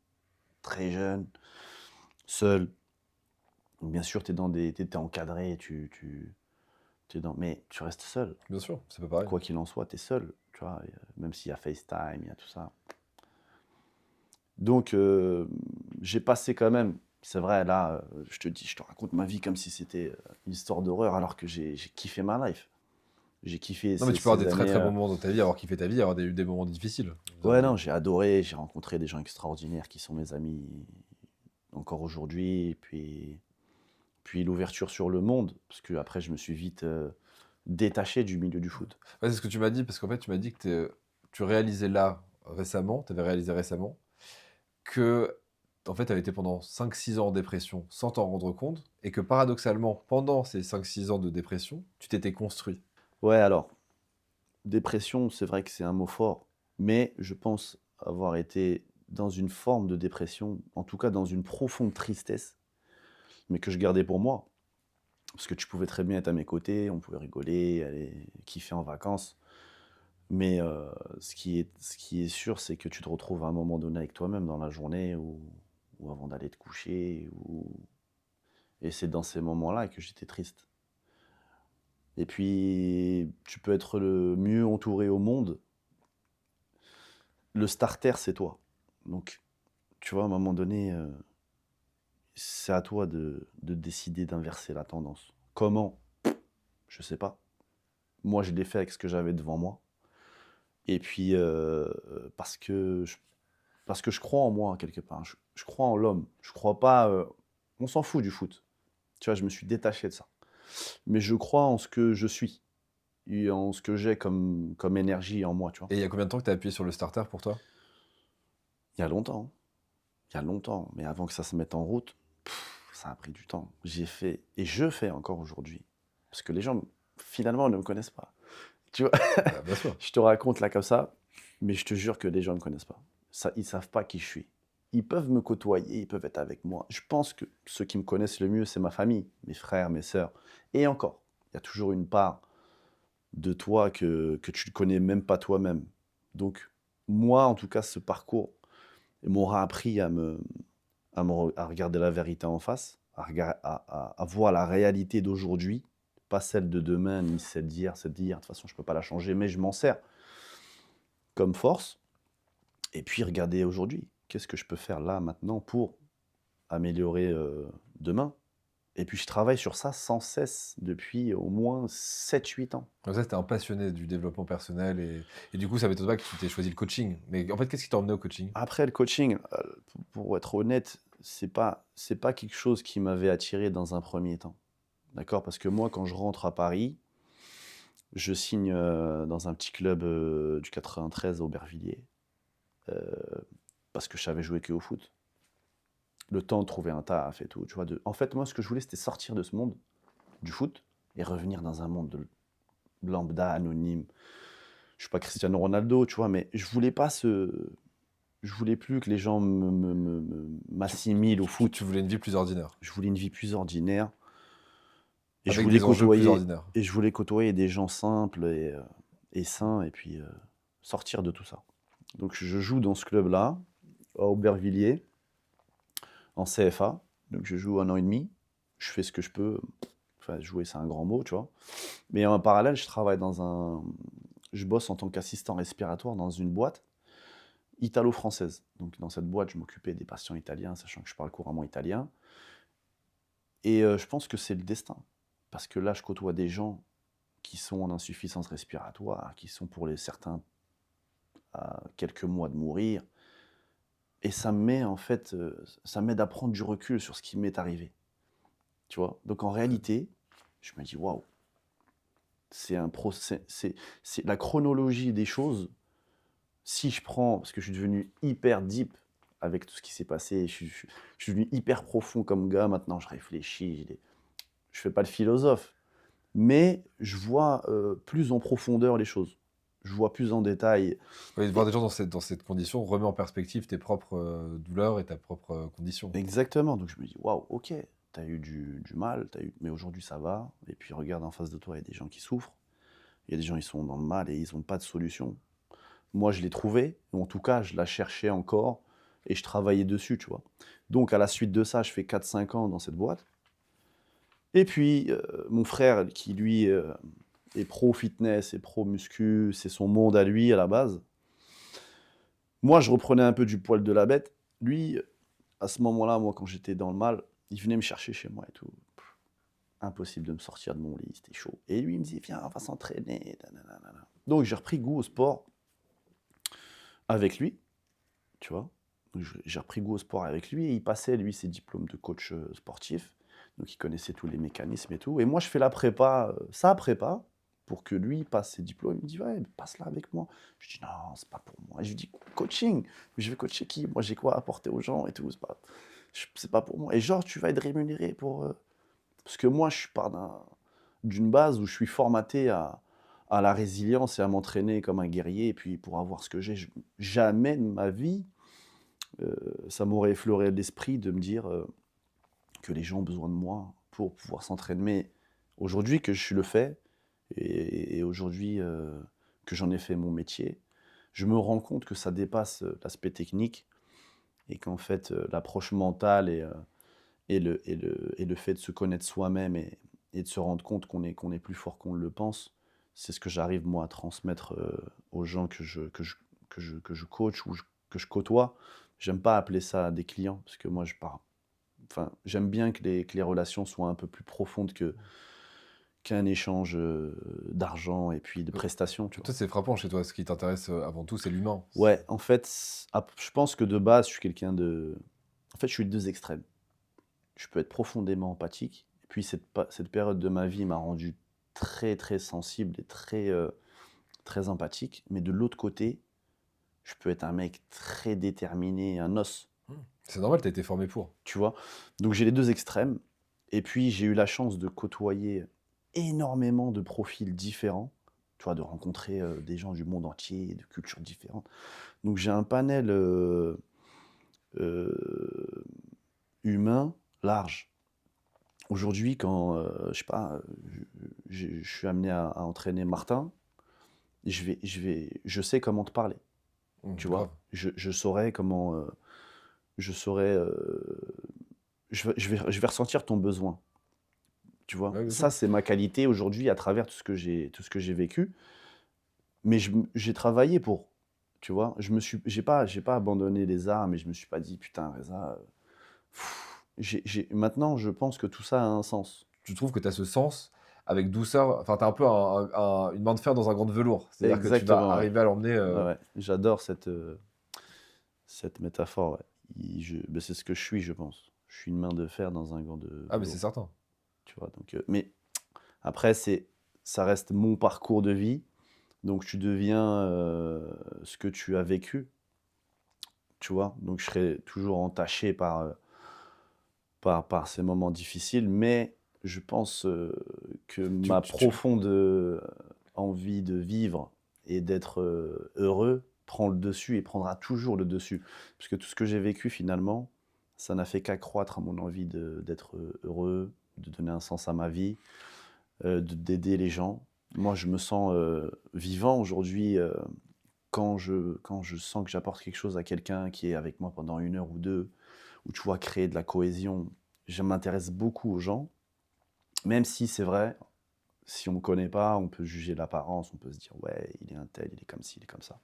très jeune, seul. Donc bien sûr, t'es encadré, mais tu restes seul. Bien sûr, c'est pas pareil. Quoi qu'il en soit, tu es seul, tu vois? Même s'il y a FaceTime, il y a tout ça. Donc j'ai passé quand même, c'est vrai là, je te raconte ma vie comme si c'était, une histoire d'horreur alors que j'ai kiffé ma life. J'ai kiffé Non, mais ces tu peux avoir ces des très années, très bons moments dans ta vie, avoir kiffé ta vie, avoir eu des moments difficiles. ouais, non, j'ai adoré, j'ai rencontré des gens extraordinaires qui sont mes amis encore aujourd'hui et puis l'ouverture sur le monde, parce qu'après je me suis vite, détaché du milieu du foot. Ouais, c'est ce que tu m'as dit, parce qu'en fait, tu m'as dit que tu réalisais là, récemment, tu avais réalisé récemment, que en fait, tu avais été pendant 5-6 ans en dépression sans t'en rendre compte, et que paradoxalement, pendant ces 5-6 ans de dépression, tu t'étais construit. Ouais, alors, dépression, c'est vrai que c'est un mot fort, mais je pense avoir été dans une forme de dépression, en tout cas dans une profonde tristesse, mais que je gardais pour moi. Parce que tu pouvais très bien être à mes côtés, on pouvait rigoler, aller kiffer en vacances. Mais ce qui est sûr, c'est que tu te retrouves à un moment donné avec toi-même dans la journée ou avant d'aller te coucher. Et c'est dans ces moments-là que j'étais triste. Et puis, tu peux être le mieux entouré au monde. Le starter, c'est toi. Donc, tu vois, à un moment donné, c'est à toi de décider d'inverser la tendance. Comment? Je sais pas. Moi, je l'ai fait avec ce que j'avais devant moi. Et puis, parce que je crois en moi, quelque part. Je crois en l'homme. Je crois pas. On s'en fout du foot. Tu vois, je me suis détaché de ça. Mais je crois en ce que je suis et en ce que j'ai comme énergie en moi, tu vois. Et il y a combien de temps que tu as appuyé sur le starter pour toi? Il y a longtemps, hein. Il y a longtemps. Mais avant que ça se mette en route, ça a pris du temps. J'ai fait, et je fais encore aujourd'hui. Parce que les gens, finalement, ne me connaissent pas. Tu vois, Bah, bien sûr. je te raconte là comme ça, mais je te jure que les gens ne me connaissent pas. Ça, ils savent pas qui je suis. Ils peuvent me côtoyer, ils peuvent être avec moi. Je pense que ceux qui me connaissent le mieux, c'est ma famille, mes frères, mes sœurs. Et encore, il y a toujours une part de toi que tu ne connais même pas toi-même. Donc, moi, en tout cas, ce parcours m'aura appris à regarder la vérité en face, à voir la réalité d'aujourd'hui, pas celle de demain, ni celle d'hier. Celle d'hier, de toute façon, je ne peux pas la changer, mais je m'en sers comme force. Et puis, regarder aujourd'hui, qu'est-ce que je peux faire là, maintenant, pour améliorer demain. Et puis, je travaille sur ça sans cesse depuis au moins 7-8 ans. Comme ça, tu un passionné du développement personnel, et du coup, ça m'étonne pas que tu t'aies choisi le coaching. Mais en fait, qu'est-ce qui t'a emmené au coaching? Après, le coaching, pour être honnête, c'est pas quelque chose qui m'avait attiré dans un premier temps. D'accord? Parce que moi, quand je rentre à Paris, je signe dans un petit club du 93 à Aubervilliers, euh, parce que je savais jouer que au foot. Le temps de trouver un taf et tout, tu vois. En fait, moi, ce que je voulais, c'était sortir de ce monde du foot et revenir dans un monde de lambda, anonyme. Je suis pas Cristiano Ronaldo, tu vois, mais je voulais plus que les gens m'assimilent au Tu foot. voulais une vie plus ordinaire, Je voulais une vie plus ordinaire et je avec voulais des enjeux plus côtoyer ordinaires. des gens simples et sains et puis sortir de tout ça. Donc je joue dans ce club-là, à Aubervilliers, en CFA. Donc je joue 1 an et demi. Je fais ce que je peux. Enfin, jouer, c'est un grand mot, tu vois. Mais en parallèle, je bosse en tant qu'assistant respiratoire dans une boîte italo-française. Donc dans cette boîte, je m'occupais des patients italiens, sachant que je parle couramment italien. Et je pense que c'est le destin. Parce que là, je côtoie des gens qui sont en insuffisance respiratoire, qui sont pour les certains à quelques mois de mourir. Et ça me met en fait, ça m'aide à prendre du recul sur ce qui m'est arrivé. Tu vois? Donc en réalité, je me dis waouh, c'est la chronologie des choses. Si je prends, parce que je suis devenu hyper deep avec tout ce qui s'est passé. Je suis devenu hyper profond comme gars. Maintenant, je réfléchis. Je fais pas le philosophe, mais je vois plus en profondeur les choses. Je vois plus en détail. Oui, de voir des gens dans cette condition remet en perspective tes propres douleurs et ta propre condition. Exactement. Donc je me dis, waouh, ok, t'as eu du mal, mais aujourd'hui ça va. Et puis regarde en face de toi, il y a des gens qui souffrent. Il y a des gens qui sont dans le mal et ils n'ont pas de solution. Moi, je l'ai trouvé, ou en tout cas, je la cherchais encore et je travaillais dessus, tu vois. Donc, à la suite de ça, je fais 4-5 ans dans cette boîte. Et puis, mon frère, qui lui est pro-fitness et pro-muscu, c'est son monde à lui à la base. Moi, je reprenais un peu du poil de la bête. Lui, à ce moment-là, moi, quand j'étais dans le mal, il venait me chercher chez moi et tout. Impossible de me sortir de mon lit, c'était chaud. Et lui, il me disait, viens, on va s'entraîner. Nanana. Donc, j'ai repris goût au sport avec lui, tu vois. Donc, j'ai repris goût au sport avec lui et il passait, lui, ses diplômes de coach sportif. Donc, il connaissait tous les mécanismes et tout. Et moi, je fais la prépa, sa prépa, pour que lui passe ses diplômes. Il me dit, ouais, mais passe là avec moi. Je dis, non, c'est pas pour moi. Et je lui dis, coaching. Mais je vais coacher qui? Moi, j'ai quoi à apporter aux gens et tout. C'est pas pour moi. Et genre, tu vas être rémunéré pour. Parce que moi, je pars d'une base où je suis formaté à la résilience et à m'entraîner comme un guerrier. Et puis, pour avoir ce que j'ai, jamais de ma vie, ça m'aurait effleuré l'esprit de me dire que les gens ont besoin de moi pour pouvoir s'entraîner. Mais aujourd'hui que je le fais, et aujourd'hui que j'en ai fait mon métier, je me rends compte que ça dépasse l'aspect technique et qu'en fait, l'approche mentale et le fait de se connaître soi-même et de se rendre compte qu'on est plus fort qu'on le pense, c'est ce que j'arrive moi à transmettre aux gens que je coach ou que je côtoie. J'aime pas appeler ça des clients parce que moi je pars. Enfin, j'aime bien que les relations soient un peu plus profondes qu'un échange d'argent et puis de prestations, tu vois. Toi, c'est frappant chez toi. Ce qui t'intéresse avant tout, c'est l'humain. Ouais, en fait, je pense que de base, je suis quelqu'un de. En fait, je suis de deux extrêmes. Je peux être profondément empathique. Et puis, cette période de ma vie m'a rendu très, très sensible et très empathique. Mais de l'autre côté, je peux être un mec très déterminé, un os, C'est normal, t'as été formé pour. tu vois. Donc, j'ai les deux extrêmes. Et puis, j'ai eu la chance de côtoyer énormément de profils différents, tu vois, de rencontrer des gens du monde entier, de cultures différentes. Donc, j'ai un panel euh, humain large. Aujourd'hui, quand, je sais pas, je suis amené à entraîner Martin, je sais comment te parler, tu Grave. vois. Je saurais comment, je saurais, je vais ressentir ton besoin, tu vois. Ouais, bien sûr. Ça, c'est ma qualité aujourd'hui à travers tout ce que j'ai vécu. Mais j'ai travaillé pour, tu vois. J'ai pas abandonné les arts, mais je me suis pas dit, putain, Reza, maintenant, je pense que tout ça a un sens. Tu trouves que tu as ce sens avec douceur. Enfin, tu as un peu une main de fer dans un grand de velours. C'est-à-dire que tu vas Exactement, ouais. arriver à l'emmener. Ouais, ouais. J'adore cette métaphore, ouais. Ben, c'est ce que je suis, je pense. Je suis une main de fer dans un gant de Ah, mais c'est velours, certain. tu vois. Donc, mais après, ça reste mon parcours de vie. Donc, tu deviens ce que tu as vécu, tu vois. Donc, je serai toujours entaché par ces moments difficiles. Mais je pense que ma profonde envie de vivre et d'être heureux prend le dessus et prendra toujours le dessus. Parce que tout ce que j'ai vécu finalement, ça n'a fait qu'accroître mon envie d'être heureux, de donner un sens à ma vie, d'aider les gens. Moi, je me sens vivant aujourd'hui quand je sens que j'apporte quelque chose à quelqu'un qui est avec moi pendant 1 heure ou 2, où tu vois créer de la cohésion. Je m'intéresse beaucoup aux gens, même si c'est vrai, si on ne me connaît pas, on peut juger l'apparence, on peut se dire ouais, il est un tel, il est comme ci, il est comme ça.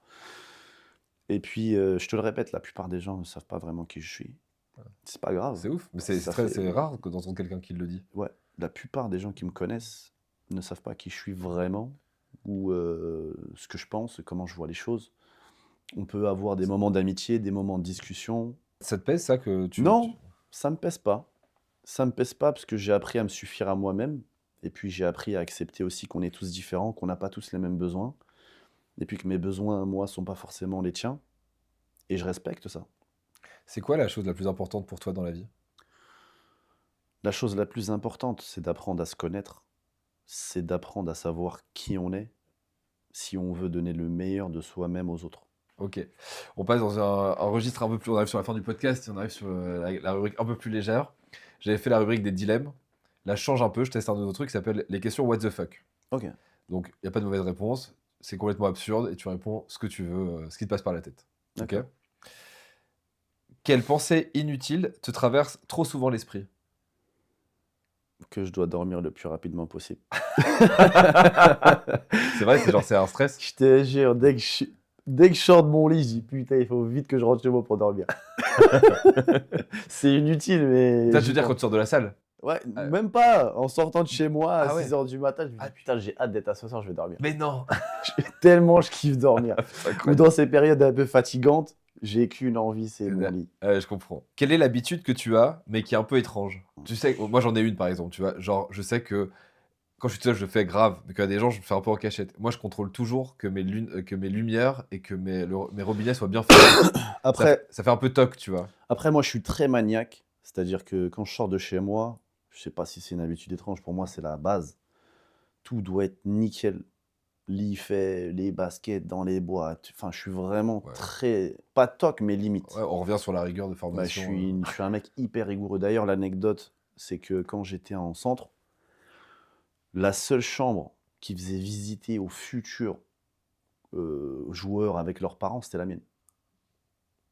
Et puis, je te le répète, la plupart des gens ne savent pas vraiment qui je suis. C'est pas grave. C'est ouf. Mais Ça fait, c'est rare que d'entendre quelqu'un qui le dit. ouais, la plupart des gens qui me connaissent ne savent pas qui je suis vraiment ou ce que je pense, comment je vois les choses. On peut avoir des moments d'amitié, des moments de discussion. Ça te pèse ça que Non, ça me pèse pas. Ça me pèse pas parce que j'ai appris à me suffire à moi-même. Et puis j'ai appris à accepter aussi qu'on est tous différents, qu'on n'a pas tous les mêmes besoins. Et puis que mes besoins, moi, sont pas forcément les tiens. Et je respecte ça. C'est quoi la chose la plus importante pour toi dans la vie? La chose la plus importante, c'est d'apprendre à se connaître, c'est d'apprendre à savoir qui on est, si on veut donner le meilleur de soi-même aux autres. Ok. On passe dans un registre un peu plus. On arrive sur la fin du podcast et on arrive sur la rubrique un peu plus légère. J'avais fait la rubrique des dilemmes. Là, je change un peu. Je teste un nouveau truc qui s'appelle les questions What the fuck. Ok. Donc, il n'y a pas de mauvaise réponse. C'est complètement absurde et tu réponds ce que tu veux, ce qui te passe par la tête. Ok. D'accord. Quelle pensée inutile te traverse trop souvent l'esprit? Que je dois dormir le plus rapidement possible. C'est vrai, c'est un stress. Je te jure, dès que je sors de mon lit, je dis putain, il faut vite que je rentre chez moi pour dormir. C'est inutile, mais. Ça, tu veux dire quand tu sors de la salle? Ouais, Euh, même pas. En sortant de chez moi à Ah ouais. 6h du matin, je me dis Ah. putain, j'ai hâte d'être à ce soir, je vais dormir. Mais non. Tellement je kiffe dormir. C'est Ou incroyable. dans ces périodes un peu fatigantes, j'ai qu'une envie, c'est mon lit. Je comprends. Quelle est l'habitude que tu as, mais qui est un peu étrange? Tu sais, moi j'en ai une par exemple, tu vois. Genre, je sais que quand je suis tout seul, je le fais grave, mais qu'il y a des gens, je le fais un peu en cachette. Moi, je contrôle toujours que que mes lumières et que mes robinets soient bien faits. Après, Ça fait un peu toc, tu vois. Après, moi, je suis très maniaque. C'est-à-dire que quand je sors de chez moi, je sais pas si c'est une habitude étrange, pour moi, c'est la base. Tout doit être nickel. Lit fait, les baskets dans les boîtes. Enfin, je suis vraiment Ouais. très. Pas toc, mais limite. Ouais, on revient sur la rigueur de Ouais, je formation. suis un mec hyper rigoureux. D'ailleurs, l'anecdote, c'est que quand j'étais en centre, la seule chambre qui faisait visiter aux futurs joueurs avec leurs parents, c'était la mienne.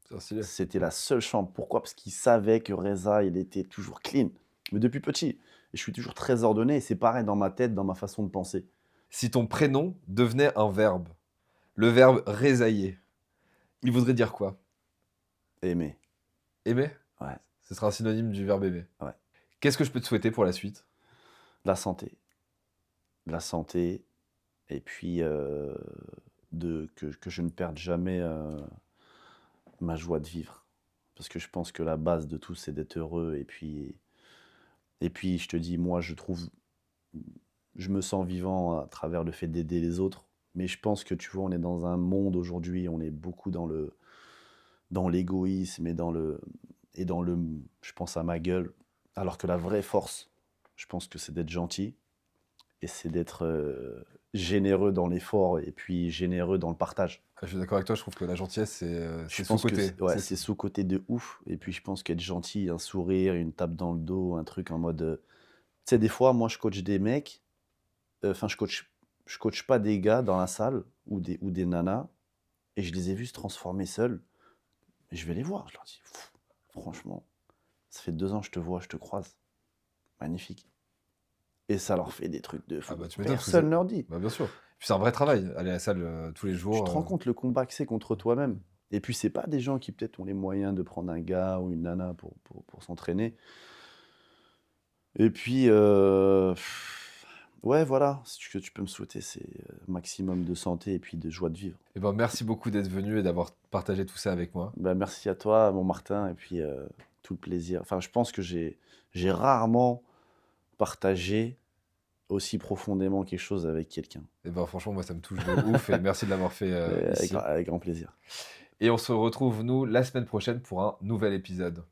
C'est stylé. C'était la seule chambre. Pourquoi? Parce qu'il savait que Reza, il était toujours clean. Mais depuis petit. Et je suis toujours très ordonné. Et c'est pareil dans ma tête, dans ma façon de penser. Si ton prénom devenait un verbe, le verbe résailler, il voudrait dire quoi? Aimer. Aimer? Ouais. Ce sera un synonyme du verbe aimer. Ouais. Qu'est-ce que je peux te souhaiter pour la suite? La santé. La santé. Et puis, que je ne perde jamais ma joie de vivre. Parce que je pense que la base de tout, c'est d'être heureux. Et puis, je te dis, moi, je me sens vivant à travers le fait d'aider les autres. Mais je pense que, tu vois, on est dans un monde aujourd'hui, on est beaucoup dans l'égoïsme et je pense à ma gueule. Alors que la vraie force, je pense que c'est d'être gentil et c'est d'être généreux dans l'effort et puis généreux dans le partage. Je suis d'accord avec toi, je trouve que la gentillesse, Je c'est pense que sous-côté. c'est sous-côté de ouf. Et puis je pense qu'être gentil, un sourire, une tape dans le dos, un truc en mode. Tu sais, des fois, moi, je coach des mecs. Enfin, je coach pas des gars dans la salle ou des nanas. Et je les ai vus se transformer seuls. Et je vais les voir. Je leur dis, franchement, ça fait 2 ans que je te vois, je te croise. Magnifique. Et ça leur fait des trucs de fou. Ah bah, tu m'étonnes, parce que Personne leur dit. Bah, bien sûr. Puis c'est un vrai travail, aller à la salle tous les Tu jours. te rends compte le combat que c'est contre toi-même. Et puis, c'est pas des gens qui peut-être ont les moyens de prendre un gars ou une nana pour s'entraîner. Et puis, ouais, voilà, ce que tu peux me souhaiter, c'est maximum de santé et puis de joie de vivre. Et ben, merci beaucoup d'être venu et d'avoir partagé tout ça avec moi. Bah, merci à toi, mon Martin, et puis tout le plaisir. Enfin, je pense que j'ai rarement partagé aussi profondément quelque chose avec quelqu'un. Et ben, franchement, moi, ça me touche de ouf et merci de l'avoir fait ici. Avec grand plaisir. Et on se retrouve, nous, la semaine prochaine pour un nouvel épisode.